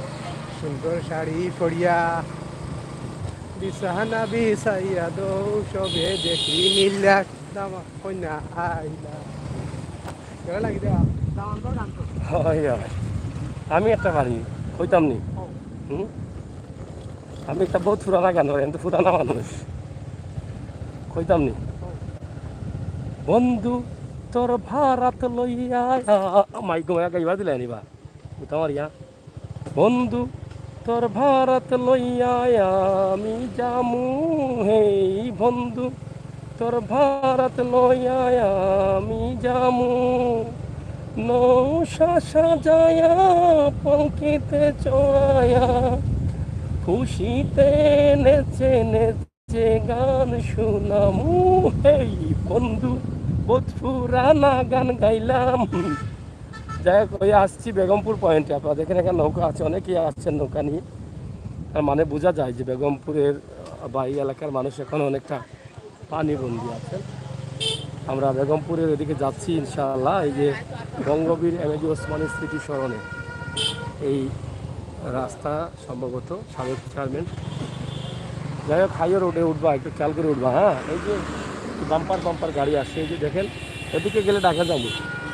সুন্দর শাড়ি পরিয়া, বিছানা বিছাইয়া দৌ সবে দেখি মিল্লা, দামা কন্যা আইলা। কেমন লাগি দেওয়া হয় হয়, আমি একটা পারি কইতাম নি। আমি একটা বহুত পুরানা গান করি, আমি তো পুরানা মানুষ, কইতাম নি। বন্ধু তোর ভারাত লইয়া, মাইক গোয়া গাইবা দিলে নিবা তোমার ইয়া। বন্ধু তোর ভারত লইয়া আমি জামু, হেই বন্ধু তোর ভারত লইয়া আমি জামু, নৌশা সাজায়া পঙ্কিতে চড়ায়া, খুশিতে নেচে নেচে গান শুনামু, হেই বন্ধু বহুত পুরানা গান গাইলাম। যাই হোক, ওই আসছি বেগমপুর পয়েন্টে। আপনারা দেখেন এখানে নৌকা আছে, অনেকেই আসছেন নৌকা নিয়ে। আর মানে বোঝা যায় যে বেগমপুরের বা এই এলাকার মানুষ এখন অনেকটা পানিবন্দী আছেন। আমরা বেগমপুরের এদিকে যাচ্ছি ইনশাআল্লাহ। এই যে বঙ্গবীর এমএজি ওসমানী স্মৃতি স্মরণে এই রাস্তা, সম্ভবত সাবেক চেয়ারম্যান। যাই হোক, হাইওয়ে রোডে উঠবা, একটু খেয়াল করে উঠবা। হ্যাঁ, এই যে বাম্পার গাড়ি আসছে, এই যে দেখেন। এদিকে গেলে ঢাকা যাবো,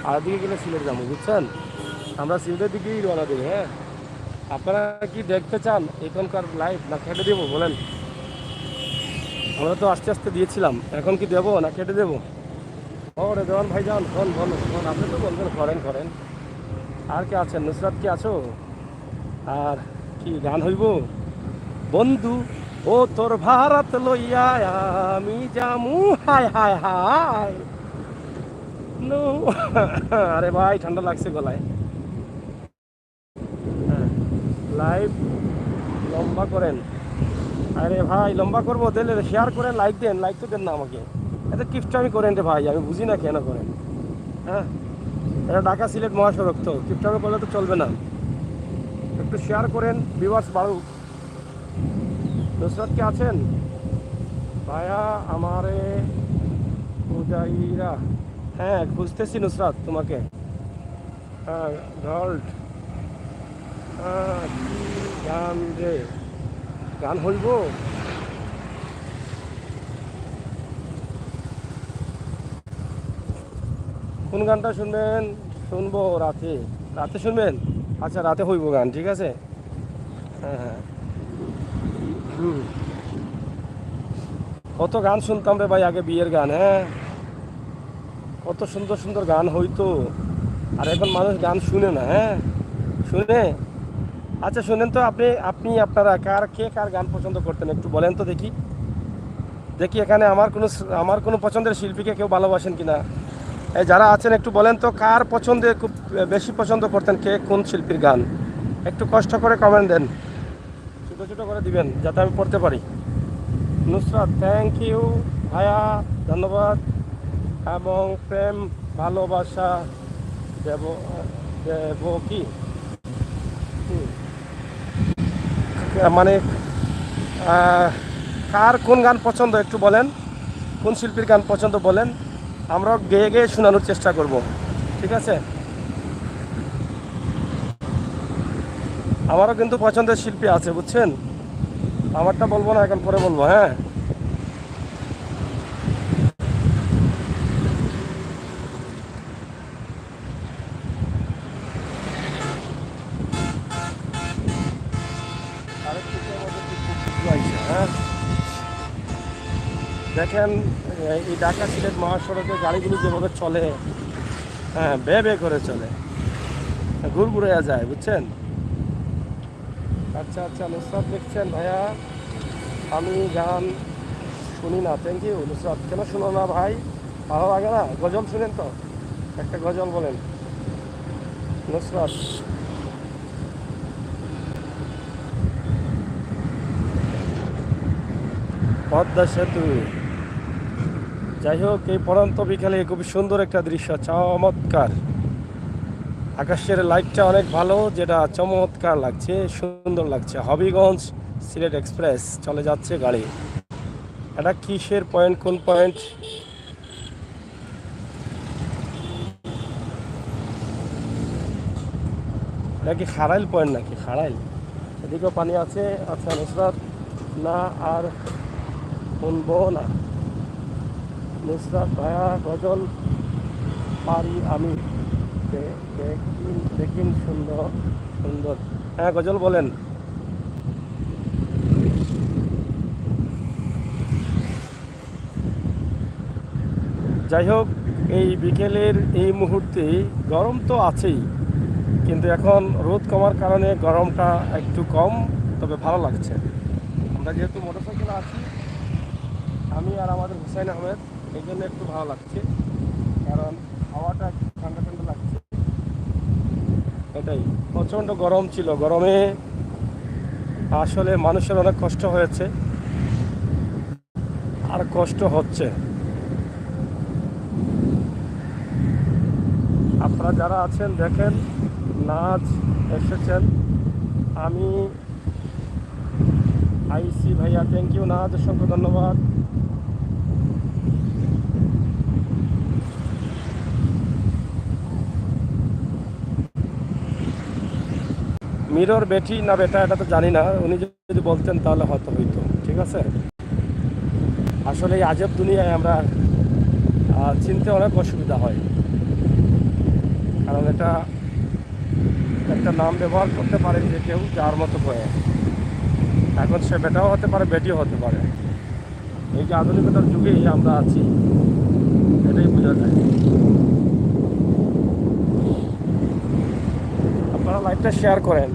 আর এদিকে গেলে সিলেট যাবো, বুঝছেন? আমরা সিলেটের দিকেই রওনা দিই। হ্যাঁ, আপনারা কি দেখতে চান এখনকার লাইভ, না কেটে দেবো বলেন? আমরা তো আস্তে আস্তে দিয়েছিলাম, এখন কি দেবো না কেটে দেবো? ও রেদওয়ান ভাই যান, বলুন, আপনি তো বলবেন, করেন। আর কে আছেন? নুসরাত কি আছো? আর কি গান হইব? বন্ধু ও তোর ভারত লইয়া আমি জামু, হায় হায় হায়। আরে ভাই, ঠান্ডা লাগছে গলায়। লাইভ লম্বা করেন। আরে ভাই, লম্বা করবো তাহলে শেয়ার করেন, লাইক দেন। লাইক তো দেন না আমাকে, এত কিপটামি করেন রে ভাই, আমি বুঝি না কেন করেন। হ্যাঁ, এটা ঢাকা সিলেট মহাসড়ক, তো কিপটামি করলে তো চলবে না। একটু শেয়ার করেন, ভিউয়ার্স বাড়ুক। নুসরাত কে আছেন ভাইয়া? আমারে উদাইরা, হ্যাঁ খুঁজতেছি নুসরাত তোমাকে। হ্যাঁ, গল্ড, গান রে, গান হইব? কোন গানটা শুনবেন? শুনবো রাতে, রাতে শুনবেন? আচ্ছা, রাতে হইব গান, ঠিক আছে। হ্যাঁ, কত গান শুনতাম রে ভাই আগে, বিয়ের গান। হ্যাঁ, কত সুন্দর সুন্দর গান হইতো, আর এখন মানুষ গান শুনে না। হ্যাঁ, শুনে। আচ্ছা শুনেন তো, আপনারা কার গান পছন্দ করতেন একটু বলেন তো দেখি। দেখি এখানে আমার কোনো পছন্দের শিল্পীকে কেউ ভালোবাসেন কিনা। এই যারা আছেন একটু বলেন তো, কার পছন্দে খুব বেশি পছন্দ করতেন, কে কোন শিল্পীর গান। একটু কষ্ট করে কমেন্ট দেন, ছোটো ছোটো করে দিবেন যাতে আমি পড়তে পারি। নুসরাত, থ্যাংক ইউ ভাইয়া, ধন্যবাদ। এবং প্রেম ভালোবাসা দেব দেব কি হুম, মানে কার কোন গান পছন্দ একটু বলেন, কোন শিল্পীর গান পছন্দ বলেন, আমরাও গেয়ে গেয়ে শোনানোর চেষ্টা করব। ঠিক আছে, আমারও কিন্তু পছন্দের শিল্পী আছে বুঝছেন, আমারটা বলবো না, এখন পরে বলবো। হ্যাঁ, হ্যাঁ দেখেন, এই ঢাকা সিলেট মহাসড়কে গাড়িগুলো যেভাবে চলে, হ্যাঁ বে করে চলে, ঘুরঘুরে যায় বুঝছেন। আচ্ছা আচ্ছা, নুসরাত লিখছেন ভাইয়া আমি গান শুনি না। Thank you Nusrat. কেন শুনো না ভাই, ভালো লাগে না? গজল শুনেন তো, একটা গজল বলেন নুসরাত। পদ্মা সেতু, যাই হোক, এই পড়ন্ত বিকালে খুবই সুন্দর একটা দৃশ্য, চমৎকার। আকাশের লাইটটা অনেক ভালো, যেটা চমৎকার লাগছে, সুন্দর লাগছে। হবিগঞ্জ সিলেট এক্সপ্রেস চলে যাচ্ছে গাড়ি। এটা কিসের পয়েন্ট, কোন পয়েন্ট? এটা কি খাড়াইল পয়েন্ট নাকি? খাড়াইল, এদিকেও পানি আছে। আচ্ছা নুসরাত, না আর শুনবো না। নুসরাত ভাইয়া গজল পারি আমি, দেখিন সুন্দর সুন্দর। হ্যাঁ গজল বলেন। যাই হোক, এই বিকেলের এই মুহূর্তে গরম তো আছেই, কিন্তু এখন রোদ কমার কারণে গরমটা একটু কম, তবে ভালো লাগছে। আমরা যেহেতু মোটরসাইকেলে আছি, আমি আর আমাদের হুসাইন আহমেদ, এই জন্য একটু ভালো লাগছে, কারণ হাওয়াটা একটু ঠান্ডা ঠান্ডা লাগছে। এটাই, প্রচণ্ড গরম ছিল, গরমে আসলে মানুষের অনেক কষ্ট হয়েছে আর কষ্ট হচ্ছে। আপনারা যারা আছেন দেখেন, নাচ এসেছেন, আমি আইসি ভাইয়া, থ্যাংক ইউ নাচ, অসংখ্য ধন্যবাদ। মিরর বেটি না বেটা এটা তো জানি না, উনি যদি বলতেন তাহলে হয়তো হইতো। ঠিক আছে, আসলে এই আজব দুনিয়ায় আমরা চিনতে অনেক অসুবিধা হয়, কারণ এটা একটা নাম ব্যবহার করতে পারে যে কেউ যার মতো করে। এখন সে বেটাও হতে পারে, বেটিও হতে পারে। এই যে আধুনিকতার যুগেই আমরা আছি, এটাই বোঝা যায়। আপনারা লাইভটা শেয়ার করেন,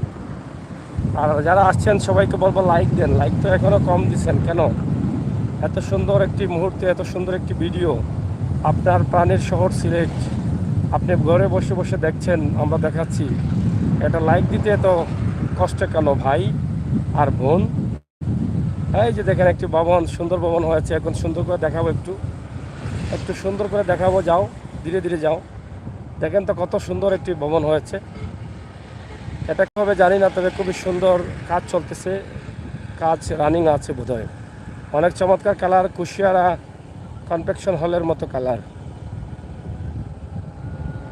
আর যারা আসছেন সবাইকে বলবো লাইক দেন। লাইক তো এখনও কম দিচ্ছেন কেন? এত সুন্দর একটি মুহূর্তে, এত সুন্দর একটি ভিডিও, আপনার প্রাণের শহর সিলেট, আপনি ঘরে বসে বসে দেখছেন, আমরা দেখাচ্ছি। এটা লাইক দিতে এত কষ্ট কেন ভাই আর বোন? এই যে দেখেন একটি ভবন, সুন্দর ভবন হয়েছে, এখন সুন্দর করে দেখাবো, একটু সুন্দর করে দেখাবো। যাও, ধীরে ধীরে যাও, দেখেন তো কত সুন্দর একটি ভবন হয়েছে। এটা কীভাবে জানি না, তবে খুবই সুন্দর কাজ চলতেছে, কাজ রানিং আছে বোধহয়। অনেক চমৎকার কালার, কুশিয়ারা কনভেনশন হলের মতো কালার।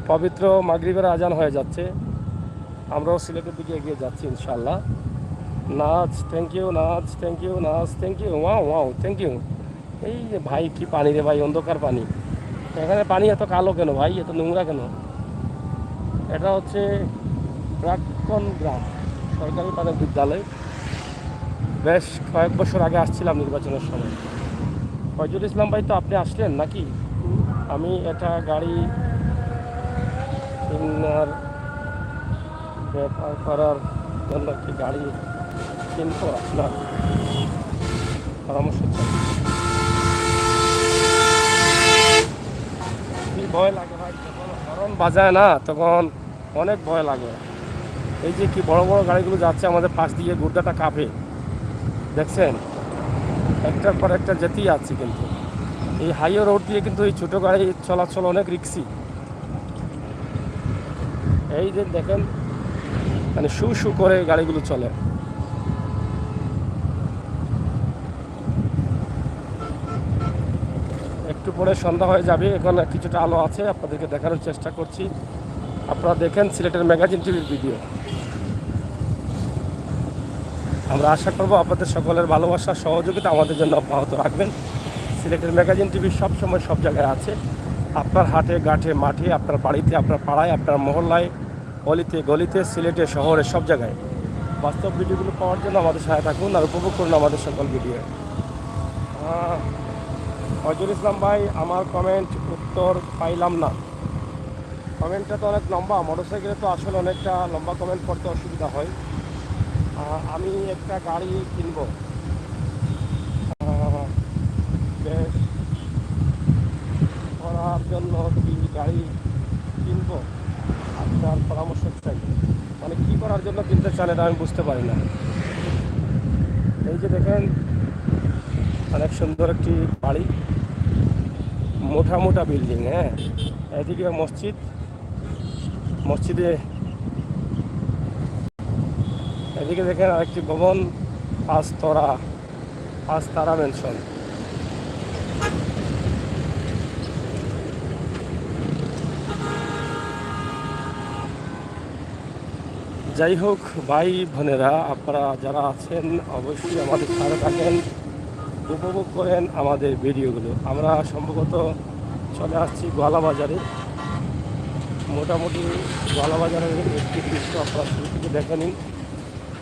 পবিত্র মাগরিবের আজান হয়ে যাচ্ছে, আমরাও সিলেটের দিকে এগিয়ে যাচ্ছি ইনশাল্লাহ। নাচ, থ্যাংক ইউ নাচ, থ্যাংক ইউ নাচ, thank you, wow wow, thank you. এই যে ভাই, কি পানি রে ভাই, অন্ধকার পানি। এখানে পানি এত কালো কেন ভাই, এত নোংরা কেন? এটা হচ্ছে প্রাক্তন গ্রাম সরকারি প্রাথমিক বিদ্যালয়। বেশ কয়েক বছর আগে আসছিলাম নির্বাচনের সময়। ফয়জুল ইসলাম ভাই, তো আপনি আসলেন নাকি? আমি এটা গাড়ি কেনার ব্যাপার করার জন্য একটি গাড়ি কিনবো, আপনার পরামর্শ চাই। কি ভয় লাগে ভাই, যখন হরন বাজায় না তখন অনেক ভয় লাগে। এই যে কি বড় বড় গাড়িগুলো যাচ্ছে আমাদের পাশ দিয়ে, গুড়াটা কাঁপে, দেখছেন? একটার পর একটা যেতেই আছে, কিন্তু এই হাইওয়ে রোড দিয়ে কিন্তু এই ছোটো গাড়ি চলাচল অনেক রিস্কি। এই যে দেখেন, মানে শু শু করে গাড়িগুলো চলে। একটু পরে সন্ধ্যা হয়ে যাবে, এখন কিছুটা আলো আছে, আপনাদেরকে দেখানোর চেষ্টা করছি। আপনারা দেখেন সিলেটের ম্যাগাজিন টিভির ভিডিও। আমরা আশা করব আপনাদের সকলের ভালোবাসা সহযোগিতা আমাদের জন্য অব্যাহত রাখবেন। সিলেটের ম্যাগাজিন টিভি সবসময় সব জায়গায় আছে, আপনার হাটে ঘাটে মাঠে, আপনার বাড়িতে, আপনার পাড়ায়, আপনার মহল্লায়, অলিতে গলিতে, সিলেটে শহরে, সব জায়গায় বাস্তব ভিডিওগুলো পাওয়ার জন্য আমাদের সাথে থাকুন আর উপভোগ করুন আমাদের সকল ভিডিও। ফজল ইসলাম ভাই, আমার কমেন্ট উত্তর পাইলাম না। কমেন্টটা তো অনেক লম্বা, মোটরসাইকেলে তো আসলে অনেকটা লম্বা কমেন্ট করতে অসুবিধা হয়। আমি একটা গাড়ি কিনব, বেশ করার জন্য কি গাড়ি কিনব, আপনার পরামর্শ চাই। মানে কী করার জন্য কিনতে চান এটা আমি বুঝতে পারি না। এই যে দেখেন, অনেক সুন্দর একটি বাড়ি, মোটা মোটা বিল্ডিং। হ্যাঁ, এদিকে মসজিদ, মসজিদে এদিকে দেখেন আরেকটি ভবন, পাঁচতারা মেনশন। যাই হোক ভাই বোনেরা, আপনারা যারা আছেন অবশ্যই আমাদের সাথে থাকেন, উপভোগ করেন আমাদের ভিডিওগুলো। আমরা সম্ভবত চলে আসছি গোয়ালাবাজারে। মোটামুটি গোয়ালাবাজারের একটি দৃশ্য আপনারা শুরু থেকে দেখে নিন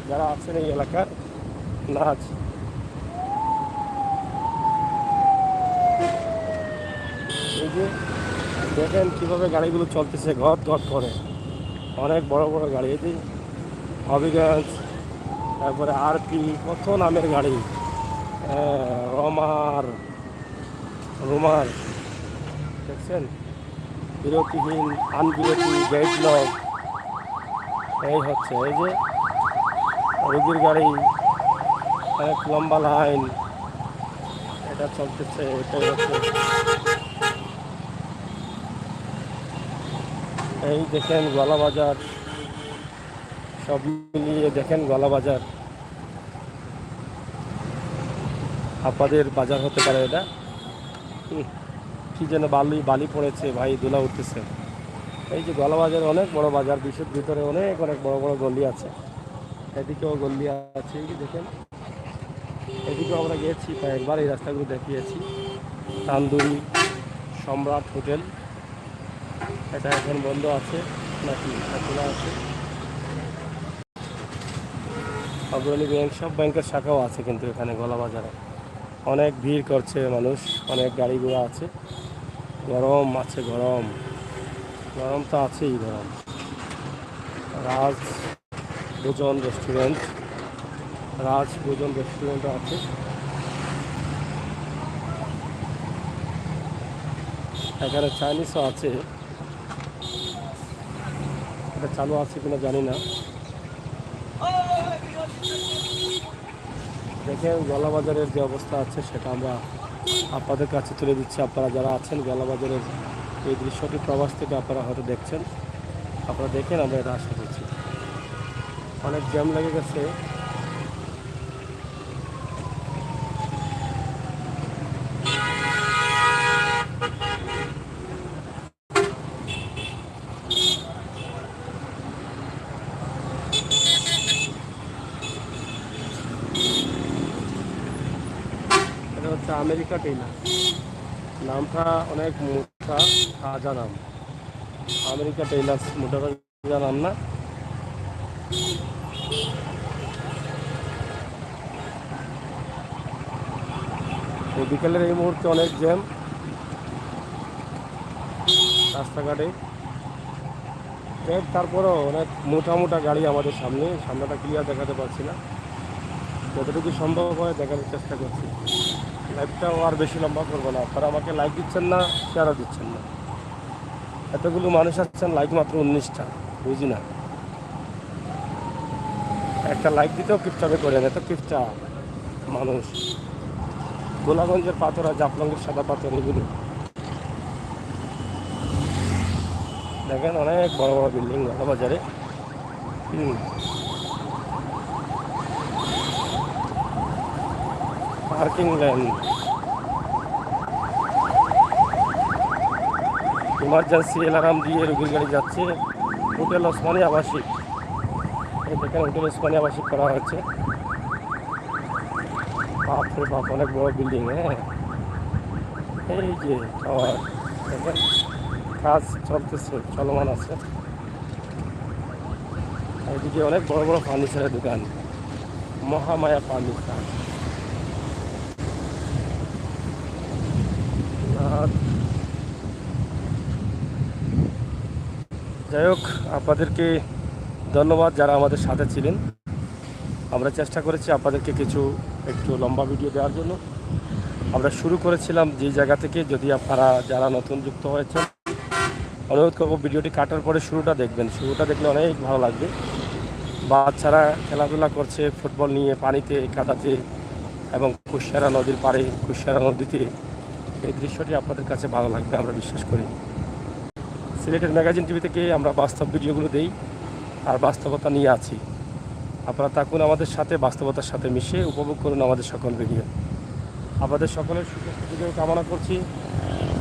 যারা আছেন এই এলাকার। নাচ এই যে দেখেন কীভাবে গাড়িগুলো চলতেছে ঘট ঘট করে, অনেক বড় বড় গাড়ি। এই যে হবিগঞ্জ, তারপরে আরপি, কত নামের গাড়ি, রোমার, দেখছেন? বিরতিহীন, আনবিরতি, গেট লক, এই হচ্ছে। এই যে রুগীর গাড়ি, অনেক লম্বা লাইন, এটা চলতেছে, এটাই হচ্ছে। এই দেখেন গোয়ালাবাজার, সব মিলিয়ে দেখেন গোয়ালাবাজার আপনাদের বাজার হতে পারে এটা। কি যেন বালি পড়েছে ভাই, দোলা উঠতেছে। এই যে গোয়ালাবাজার অনেক বড় বাজার, বিশ্বের ভিতরে অনেক অনেক বড় বড় গলি আছে, এদিকেও গলি আছে। এই যে দেখেন, এদিকেও আমরা গিয়েছি কয়েকবার, এই রাস্তাগুলো দেখিয়েছি। তান্দুরি, সম্রাট হোটেল, এটা এখন বন্ধ আছে নাকি খোলা আছে। অগ্রণী ব্যাংক, সব ব্যাংকের শাখাও আছে কিন্তু এখানে গোয়ালাবাজারে। অনেক ভিড় করছে মানুষ, অনেক গাড়ি ঘোড়া আছে, গরম আছে, গরম তো আছেই গরম। রাজ ভোজন রেস্টুরেন্ট আছে। এখানে চাইনিজও আছে, এটা চালু আছে কিনা জানি না। দেখেন গোয়ালাবাজারের যে অবস্থা আছে সেটা আমরা আপনাদের কাছে তুলে দিচ্ছি। আপনারা যারা আছেন গোয়ালাবাজারের এই দৃশ্যটি প্রবাস থেকে আপনারা হয়তো দেখছেন, আপনারা দেখেন, আমরা এটা আশা করছি। অনেক জ্যাম লেগে গেছে। এটা হচ্ছে আমেরিকা টেইলার, নামটা অনেক মোটা তাজা নাম, আমেরিকা টেইলার্স, মোটা তাজা নাম না? এই বিকেলের এই মুহূর্তে অনেক জ্যাম, রাস্তাঘাটে। তারপরেও অনেক মোটা মোটা গাড়ি আমাদের সামনেটা ক্লিয়ার দেখাতে পারছি না, যতটুকু সম্ভব হয় দেখানোর চেষ্টা করছি। লাইভটাও আর বেশি লম্বা করবো না, আপনারা আমাকে লাইক দিচ্ছেন না, শেয়ারও দিচ্ছেন না। এতগুলো মানুষ আছেন, লাইক মাত্র 19টা, বুঝি না। একটা লাইক দিতেও কিপটাবে করেন, এত কিপটা মানুষ। গোলাগঞ্জের পাথর আর জাফলংয়ের সাদা পাথর, এগুলো দেখেন অনেক বড় বড় বিল্ডিং বাজারে। পার্কিং ল্যান্ড, ইমার্জেন্সি অ্যালার্ম দিয়ে রুগীর গাড়ি যাচ্ছে। হোটেল ওসমানী আবাসিক, এই দেখেন হোটেল ওসমানী আবাসিক করা হয়েছে। বাপরে বাপ, অনেক বড় বিল্ডিং। হ্যাঁ, এই যে টাওয়ার, দেখেন কাজ চলতেছে, চলমান আছে। এদিকে অনেক বড় বড় ফার্নিচারের দোকান, মহামায়া ফার্নিচার। আর যাই হোক, আপনাদেরকে ধন্যবাদ যারা আমাদের সাথে ছিলেন। আমরা চেষ্টা করেছি আপনাদেরকে একটু লম্বা ভিডিও দেওয়ার জন্য। আমরা শুরু করেছিলাম যে জায়গা থেকে। যদি আপনারা যারা নতুন যুক্ত হয়েছেন, অনুরোধ করবো ভিডিওটি কাটার পরে শুরুটা দেখবেন। শুরুটা দেখলে অনেক ভালো লাগবে। বাচ্চারা খেলাধুলা করছে ফুটবল নিয়ে পানিতে, কাদাতে, এবং কুশিয়ারা নদীর পাড়ে, কুশিয়ারা নদীতে। এই দৃশ্যটি আপনাদের কাছে ভালো লাগবে আমরা বিশ্বাস করি। সিলেটের ম্যাগাজিন টিভি থেকে আমরা বাস্তব ভিডিওগুলো দেই আর বাস্তবতা নিয়ে আছি। আপনারা থাকুন আমাদের সাথে, বাস্তবতার সাথে মিশে উপভোগ করুন আমাদের সকল ভিডিও। আপনাদের সকলের সুস্বাস্থ্য ভিডিও কামনা করছি।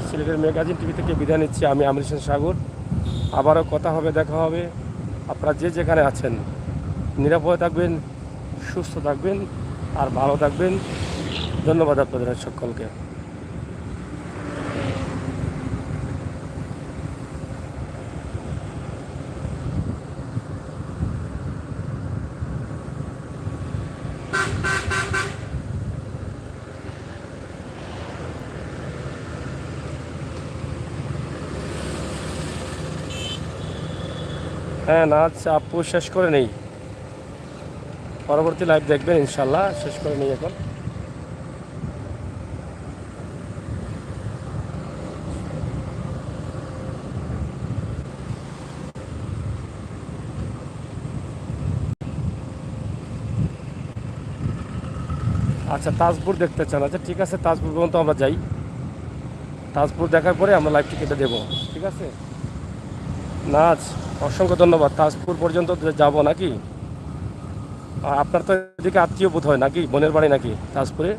সিলেটের ম্যাগাজিন টিভি থেকে বিদায় নিচ্ছি আমি আমির হোসেন সাগর। আবারও কথা হবে, দেখা হবে। আপনারা যে যেখানে আছেন নিরাপদে থাকবেন, সুস্থ থাকবেন আর ভালো থাকবেন। ধন্যবাদ আপনাদের সকলকে। হ্যাঁ, নাচ আপু শেষ করে নেই, পরবর্তী লাইভ দেখবেন ইনশাল্লাহ। শেষ করে নেই এখন। আচ্ছা, তাজপুর দেখতে চান? আচ্ছা ঠিক আছে, তাজপুর পর্যন্ত আমরা যাই। তাজপুর দেখার পরে আমরা লাইভটি কেটে দেবো, ঠিক আছে? নাচ, অসংখ্য ধন্যবাদ। তাজপুর পর্যন্ত যাব নাকি? আপনার তো এদিকে আত্মীয় বোধ হয় নাকি, বোনের বাড়ি নাকি তাজপুরে?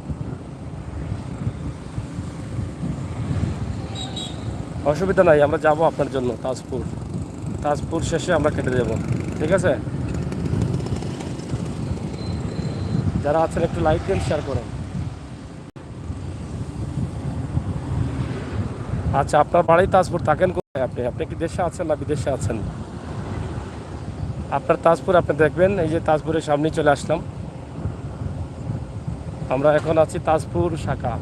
অসুবিধা নাই, আমরা যাব আপনার জন্য তাজপুর। তাজপুর শেষে আমরা কেটে দেব, ঠিক আছে? যারা আছেন একটু লাইক দেন, শেয়ার করেন। আচ্ছা, আপনার বাড়ি তাজপুর, থাকেন কোথায় আপনি? আপনি কি দেশে আছেন না বিদেশে আছেন? আপনার তাজপুর আপনি দেখবেন। এই যে তাজপুরের সামনেই চলে আসলাম। আমরা এখন আছি তাজপুর শাখা।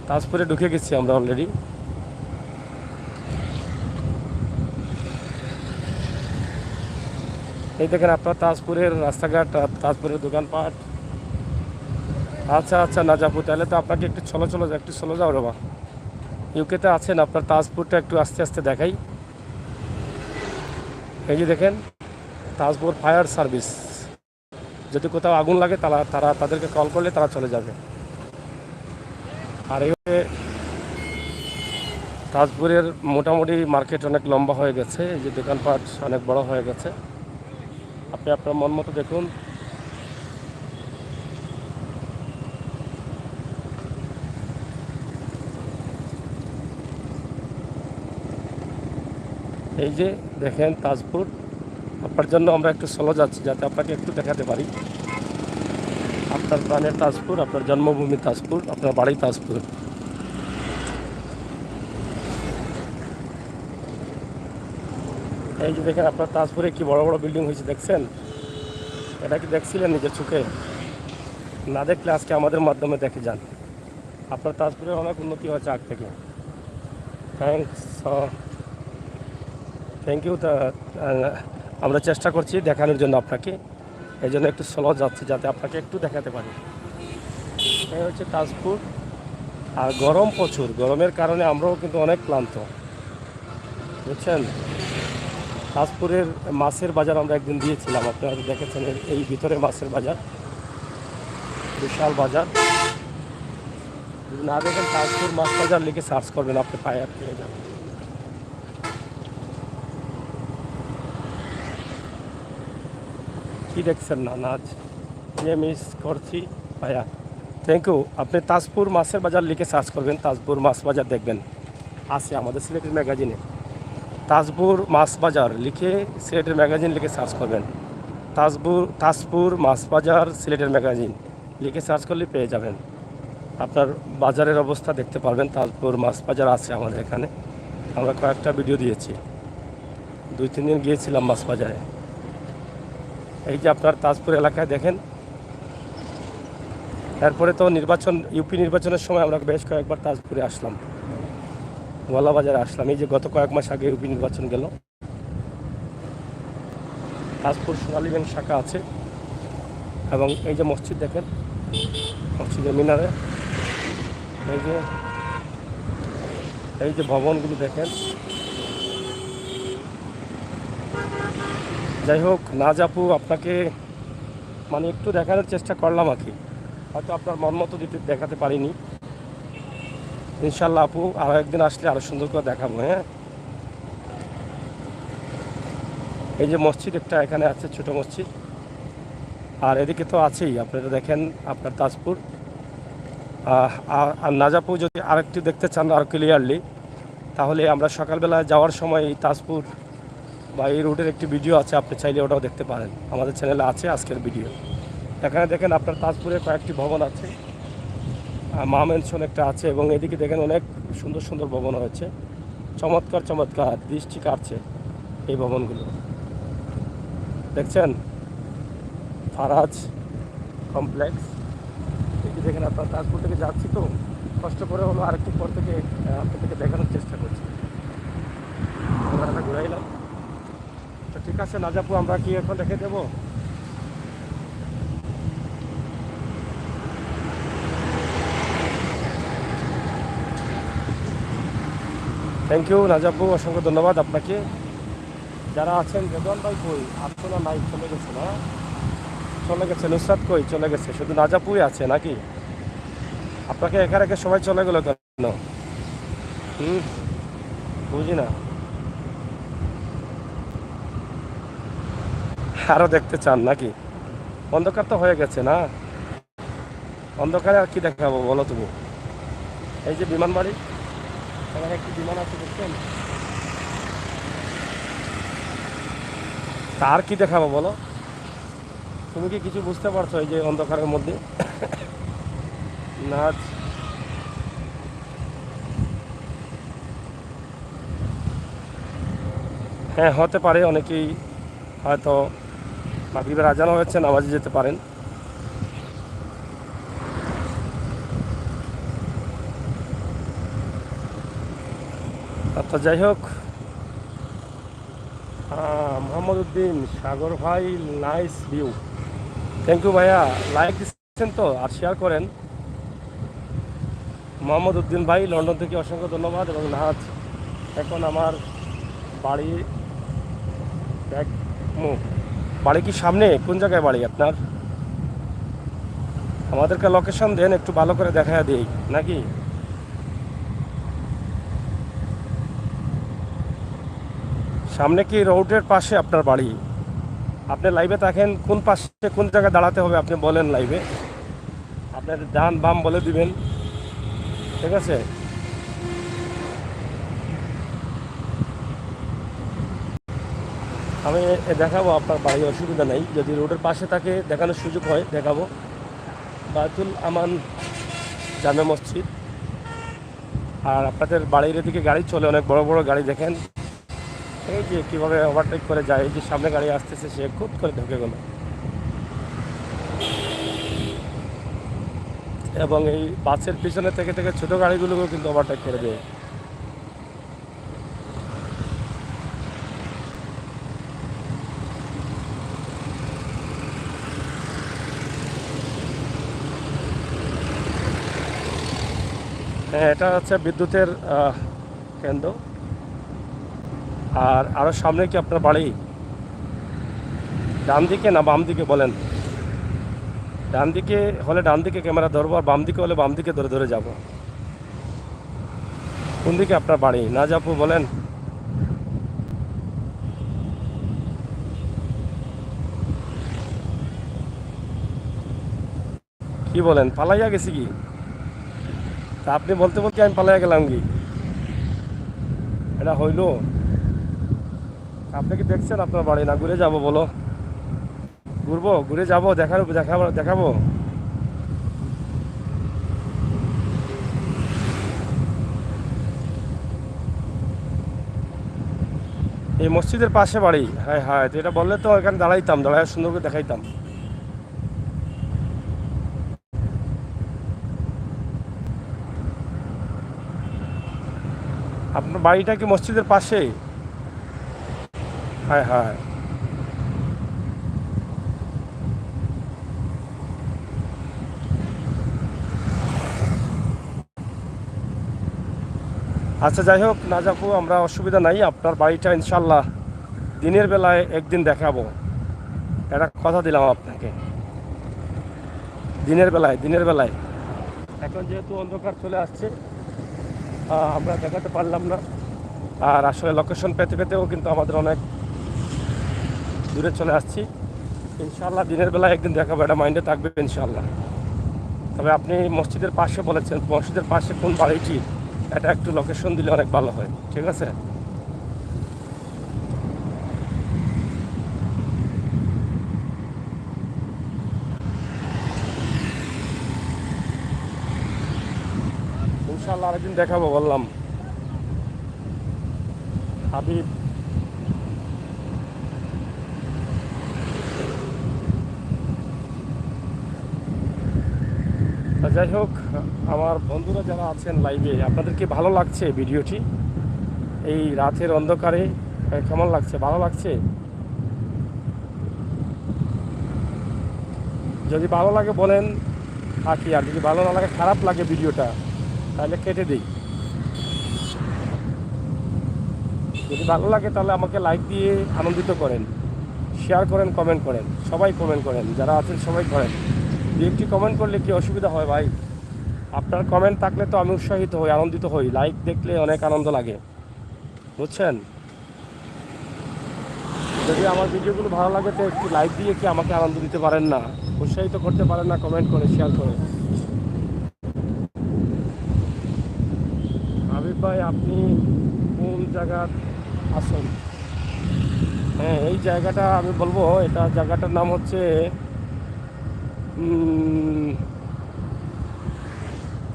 তাজপুরে ঢুকে গেছি আমরা অলরেডি। এই দেখেন আপনার তাজপুরের রাস্তাঘাট, তাজপুরের দোকানপাট। আচ্ছা আচ্ছা, না যাবো তাহলে তো আপনাকে একটু চলো যাও রে বা। ইউকেতে আছেন, আপনার তাজপুরটা একটু আস্তে আস্তে দেখাই। এই যে দেখেন তাজপুর ফায়ার সার্ভিস। যদি কোথাও আগুন লাগে তাদেরকে কল করলে তারা চলে যাবে। আর এইভাবে তাজপুরের মোটামুটি মার্কেট অনেক লম্বা হয়ে গেছে। এই যে দোকানপাট অনেক বড় হয়ে গেছে। আপনি আপনার মন মতো দেখুন। এই যে দেখেন তাজপুর। আপনার জন্য আমরা একটু স্লো যাচ্ছি যাতে আপনাকে একটু দেখাতে পারি। আপনার প্রাণের তাজপুর, আপনার জন্মভূমি তাজপুর, আপনার বাড়ি তাজপুর। এই যে দেখেন আপনার তাজপুরে কি বড় বড় বিল্ডিং হয়েছে, দেখছেন? এটা কি দেখছিলেন নিজের চোখে? না দেখলে আজকে আমাদের মাধ্যমে দেখে যান। আপনার তাজপুরের অনেক উন্নতি হয়েছে আগ থেকে। Thank you. আমরা চেষ্টা করছি দেখানোর জন্য আপনাকে, এই জন্য একটু স্লো যাচ্ছে যাতে আপনাকে একটু দেখাতে পারি। এই হচ্ছে তাজপুর। আর গরম প্রচুর, গরমের কারণে আমরাও কিন্তু অনেক ক্লান্ত, বুঝছেন। তাজপুরের মাছের বাজার আমরা একদিন দিয়েছিলাম, আপনারা দেখেছেন। এই ভিতরে মাছের বাজার, বিশাল বাজার। যদি না দেখেন তাজপুর মাছ বাজার লিখে সার্চ করবেন, আপনি পায়ে পেয়ে যাবেন। কি দেখছেন না নাচ নিয়ে মিস করছি ভাইয়া। Thank you. আপনি তাজপুর মাছের বাজার লিখে সার্চ করবেন, তাজপুর মাছ বাজার দেখবেন, আছে আমাদের সিলেটের ম্যাগাজিনে। তাজপুর মাছ বাজার লিখে সিলেটের ম্যাগাজিন লিখে সার্চ করবেন। তাজপুর মাছ বাজার সিলেটের ম্যাগাজিন লিখে সার্চ করলে পেয়ে যাবেন। আপনার বাজারের অবস্থা দেখতে পারবেন। তাজপুর মাছ বাজার আছে আমাদের এখানে, আমরা কয়েকটা ভিডিও দিয়েছি। 2-3 দিন গিয়েছিলাম মাছ বাজারে। এই যে আপনার তাজপুর এলাকায় দেখেন। এরপরে তো নির্বাচন, ইউপি নির্বাচনের সময় আমরা বেশ কয়েকবার তাজপুরে আসলাম, গোয়ালা বাজারে আসলাম। এই যে গত কয়েক মাস আগে ইউপি নির্বাচন গেল। তাজপুর সোনালী ব্যাংক শাখা আছে, এবং এই যে মসজিদ দেখেন, মসজিদের মিনারে এই যে ভবনগুলো দেখেন। যাই হোক নাজ আপু, আপনাকে মানে একটু দেখানোর চেষ্টা করলাম আর কি, হয়তো আপনার মন মতো দেখাতে পারিনি। ইনশাল্লাহ আপু আরও একদিন আসলে আরও সুন্দর করে দেখাবো। হ্যাঁ, এই যে মসজিদ একটা এখানে আছে, ছোট মসজিদ। আর এদিকে তো আছেই, আপনারা দেখেন আপনার তাজপুর। আর নাজাপু যদি আরেকটু দেখতে চান আরও ক্লিয়ারলি, তাহলে আমরা সকালবেলা যাওয়ার সময় এই তাজপুর বা এই রুটের একটি ভিডিও আছে, আপনি চাইলে ওটাও দেখতে পারেন, আমাদের চ্যানেলে আছে আজকের ভিডিও। এখানে দেখেন আপনার তাজপুরে কয়েকটি ভবন আছে, মা মেনশন একটা আছে, এবং এদিকে দেখেন অনেক সুন্দর সুন্দর ভবন হয়েছে, চমৎকার চমৎকার, দৃষ্টি কাটছে এই ভবনগুলো। দেখছেন ফারাজ কমপ্লেক্স। এই যে দেখেন আপনার তাজপুর থেকে যাচ্ছি তো কষ্ট করে হলো, আরেকটু পর থেকে আপনাদেরকে দেখানোর চেষ্টা করছি। ঘুরাইলাম তো, ঠিক আছে নাজাপু, আমরা কি এখন রেখে দেবো? থ্যাংক ইউ নাজাপু, অসংখ্য ধন্যবাদ আপনাকে। যারা আছেন, রেদওয়ান ভাই কই? আসতো না, নাই, চলে গেছে না? চলে গেছে। নুসরাত কই? চলে গেছে। শুধু নাজাপুই আছে নাকি? আপনাকে একা রেখে সবাই চলে গেল কেন? বুঝি না। আরও দেখতে চান নাকি? অন্ধকার তো হয়ে গেছে না? অন্ধকারে আর কি দেখাবো বলো তুমি? এই যে বিমান বাড়ি, এখানে একটি বিমান আছে, দেখছেন? তার কি দেখাবো বলো? তুমি কি কিছু বুঝতে পারছো এই যে অন্ধকারের মধ্যে? নাচ হ্যাঁ হতে পারে, অনেকেই হয়তো মাগরিবের আজানও হয়েছে, নামাজে যেতে পারেন। আচ্ছা যাই হোক, মোহাম্মদ উদ্দিন সাগর ভাই, নাইস ভিউ। থ্যাংক ইউ ভাইয়া, লাইক দিচ্ছেন তো আর শেয়ার করেন। মোহাম্মদ উদ্দিন ভাই লন্ডন থেকে অসংখ্য ধন্যবাদ। এবং নাচ এখন আমার বাড়ি বাড়ি কি সামনে? কোন জায়গায় বাড়ি আপনার? আমাদেরকে লোকেশন দেন, একটু ভালো করে দেখা দিই নাকি? সামনে কি রোডের পাশে আপনার বাড়ি? আপনি লাইভে থাকেন, কোন পাশে কোন জায়গায় দাঁড়াতে হবে আপনি বলেন লাইভে, আপনার ডান বাম বলে দিবেন, ঠিক আছে? আমি দেখাবো আপনার বাড়ি, অসুবিধা নেই। যদি রোডের পাশে থাকে দেখানোর সুযোগ হয় দেখাবো। বায়তুল আমান জামে মসজিদ। আর আপনাদের বাড়ির এদিকে গাড়ি চলে, অনেক বড় বড় গাড়ি দেখেন, এই যে কীভাবে ওভারটেক করে যায়। এই যে সামনে গাড়ি আসতেছে, সে খুব করে ঢুকে গেল। এবং এই বাসের পিছনে থেকে থেকে ছোটো গাড়িগুলোকেও কিন্তু ওভারটেক করে দেয়। হ্যাঁ, এটা হচ্ছে বিদ্যুতের কেন্দ্র। আর আরও সামনে কি আপনার বাড়ি? ডান দিকে না বাম দিকে বলেন? ডান দিকে হলে ডান দিকে ক্যামেরা ধরবো, আর বাম দিকে হলে বাম দিকে ধরে ধরে যাব। কোন দিকে আপনার বাড়ি না যাবো বলেন? কি বলেন, পালাইয়া গেছি কি? তা আপনি বলতে বলতে আমি পালাইয়া গেলাম কি? এটা হইল? আপনি কি দেখছেন আপনার বাড়ি, না ঘুরে যাব বলো? ঘুরবো, ঘুরে যাবো, দেখাবো দেখাবো দেখাবো। এই মসজিদের পাশে বাড়ি? হ্যাঁ হ্যাঁ, তো এটা বললে তো এখানে দাঁড়াইতাম, দাঁড়ায় সুন্দর করে দেখাইতাম। আপনার বাড়িটা কি মসজিদের পাশে? হ্যাঁ হ্যাঁ। আচ্ছা যাই হোক, না যাবো আমরা, অসুবিধা নাই। আপনার বাড়িটা ইনশাল্লাহ দিনের বেলায় একদিন দেখাবো, এটা কথা দিলাম আপনাকে। দিনের বেলায়, দিনের বেলায়। এখন যেহেতু অন্ধকার চলে আসছে, আমরা দেখাতে পারলাম না। আর আসলে লোকেশন পেতে পেতেও কিন্তু আমাদের অনেক দূরে চলে আসছি। ইনশাল্লাহ দিনের বেলায় একদিন দেখাবো, এটা মাইন্ডে থাকবে ইনশাল্লাহ। তবে আপনি মসজিদের পাশে বলেছেন, মসজিদের পাশে কোন বাড়িটি, এটা একটু লোকেশন দিলে অনেক ভালো হয়। ঠিক আছে? ইনশাল্লাহ আরেকদিন দেখাবো বললাম। হাবিব যাই হোক, আমার বন্ধুরা যারা আছেন লাইভে, আপনাদের কি ভালো লাগছে ভিডিওটি? এই রাতের অন্ধকারে কেমন লাগছে? ভালো লাগছে? যদি ভালো লাগে বলেন থাকি, আর যদি ভালো না লাগে, খারাপ লাগে ভিডিওটা, তাহলে কেটে দিই। যদি ভালো লাগে তাহলে আমাকে লাইক দিয়ে আনন্দিত করেন, শেয়ার করেন, কমেন্ট করেন। সবাই কমেন্ট করেন, যারা আছেন সবাই করেন। দু একটি কমেন্ট করলে কি অসুবিধা হয় ভাই? আপনার কমেন্ট থাকলে তো আমি উৎসাহিত হই, আনন্দিত হই। লাইক দেখলে অনেক আনন্দ লাগে, বুঝছেন? যদি আমার ভিডিওগুলো ভালো লাগে তো একটু লাইক দিয়ে কি আমাকে আনন্দ দিতে পারেন না, উৎসাহিত করতে পারেন না? কমেন্ট করে, শেয়ার করে। হাবিব ভাই, আপনি কোন জায়গার আছেন? হ্যাঁ, এই জায়গাটা আমি বলবো, এটা জায়গাটার নাম হচ্ছে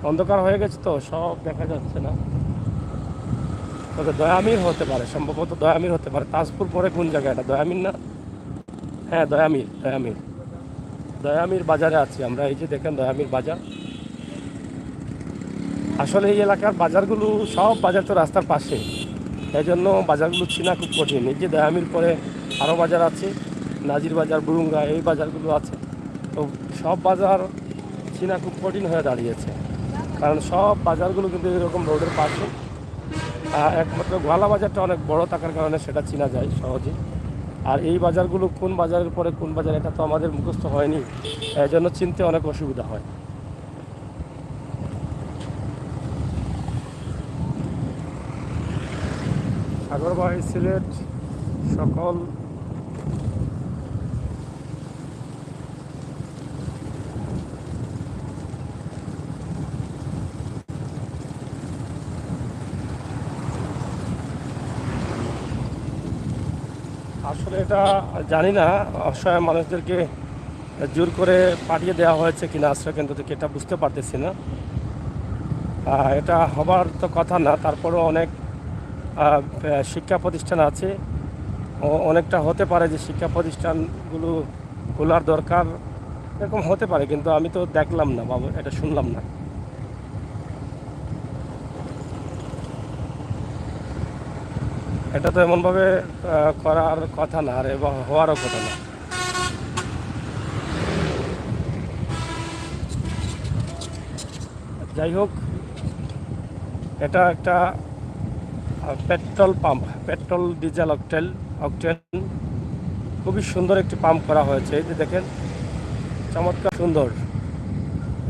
অন্ধকার হয়ে গেছে তো সব দেখা যাচ্ছে না, তবে দয়ামির হতে পারে, সম্ভবত দয়ামির হতে পারে। তাজপুর পরে কোন জায়গা এটা? দয়ামির না? হ্যাঁ দয়ামির, দয়ামির। দয়ামির বাজারে আছি আমরা। এই যে দেখেন দয়ামির বাজার। আসলে এই এলাকার বাজারগুলো, সব বাজার তো রাস্তার পাশে, এই জন্য বাজারগুলো চেনা খুব কঠিন। এই যে দয়ামির পরে আরও বাজার আছে, নাজির বাজার, বুরুঙ্গা, এই বাজারগুলো আছে। তো সব বাজার চেনা খুব কঠিন হয়ে দাঁড়িয়েছে, কারণ সব বাজারগুলো কিন্তু এরকম রোডের পাশে। একমাত্র গোয়ালা বাজারটা অনেক বড় থাকার কারণে সেটা চেনা যায় সহজে। আর এই বাজারগুলো কোন বাজারের পরে কোন বাজার, এটা তো আমাদের মুখস্থ হয়নি, এই জন্য চিনতে অনেক অসুবিধা হয়। সাগর ভাই, সিলেট সকল আসলে এটা জানি না, অসহায় মানুষদেরকে জোর করে পাঠিয়ে দেওয়া হয়েছে কিনা আশ্রয় কেন্দ্র থেকে, এটা বুঝতে পারতেছি না। এটা হবার তো কথা না, তারপরেও অনেক শিক্ষা প্রতিষ্ঠান আছে, অনেকটা হতে পারে যে শিক্ষা প্রতিষ্ঠানগুলো খোলার দরকার, এরকম হতে পারে, কিন্তু আমি তো দেখলাম না বাবু, এটা শুনলাম না। এটা তো এমনভাবে করার কথা না, আর এবং হওয়ারও কথা না। যাই হোক, এটা একটা petrol pump, petrol diesel octane খুবই সুন্দর একটি পাম্প করা হয়েছে। এই যে দেখেন, চমৎকার সুন্দর।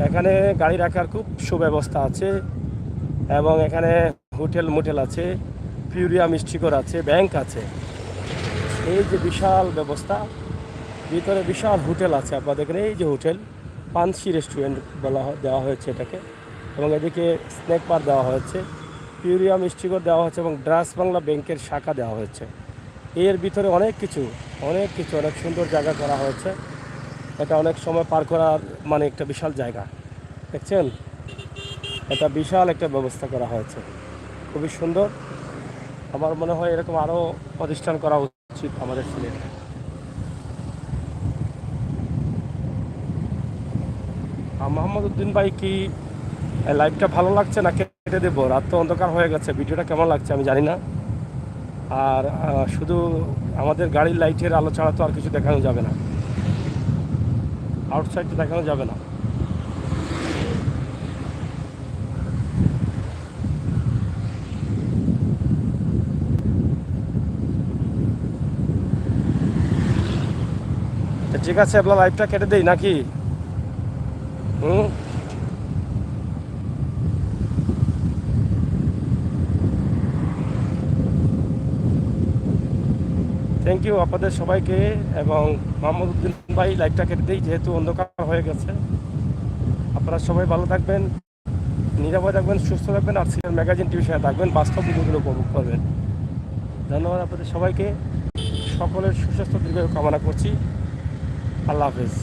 এখানে গাড়ি রাখার খুব সুব্যবস্থা আছে, এবং এখানে মোটেল আছে, পিউরিয়া মিষ্টিকর আছে, ব্যাংক আছে। এই যে বিশাল ব্যবস্থা, ভিতরে বিশাল হোটেল আছে। আপনারা দেখেন, এই যে হোটেল, পানসি রেস্টুরেন্ট দেওয়া হয়েছে এটাকে, এবং এদিকে স্ন্যাক বার দেওয়া হয়েছে, পিউরিয়া মিষ্টিকর দেওয়া হয়েছে, এবং ড্রাস বাংলা ব্যাংকের শাখা দেওয়া হয়েছে। এর ভিতরে অনেক কিছু অনেক সুন্দর জায়গা করা হয়েছে। এটা অনেক সময় পার করার মানে একটা বিশাল জায়গা, দেখছেন? এটা বিশাল একটা ব্যবস্থা করা হয়েছে, খুবই সুন্দর। আমার মনে হয় এরকম আরও প্রতিষ্ঠান করা উচিত আমাদের সিলেটে। মোহাম্মদ উদ্দিন ভাই, কি লাইভটা ভালো লাগছে না কেটে দেবো? রাত তো অন্ধকার হয়ে গেছে, ভিডিওটা কেমন লাগছে আমি জানি না। আর শুধু আমাদের গাড়ির লাইটের আলো ছাড়া তো আর কিছু দেখানো যাবে না, আউটসাইডটা দেখানো যাবে না। ঠিক আছে, আপনার লাইভটা কেটে দেই নাকি? থ্যাংক ইউ আপনাদের সবাইকে, এবং মোহাম্মদ উদ্দিন ভাই লাইভটা কেটে দিই, যেহেতু অন্ধকার হয়ে গেছে। আপনারা সবাই ভালো থাকবেন, নিরাপদ থাকবেন, সুস্থ থাকবেন, আর সিলেট ম্যাগাজিন টিভির সাথে থাকবেন, বাস্তব ভিডিওগুলো উপভোগ করবেন। ধন্যবাদ আপনাদের সবাইকে, সকলের সুস্বাস্থ্য দীর্ঘায়ু কামনা করছি। আল্লাহ হাফেজ।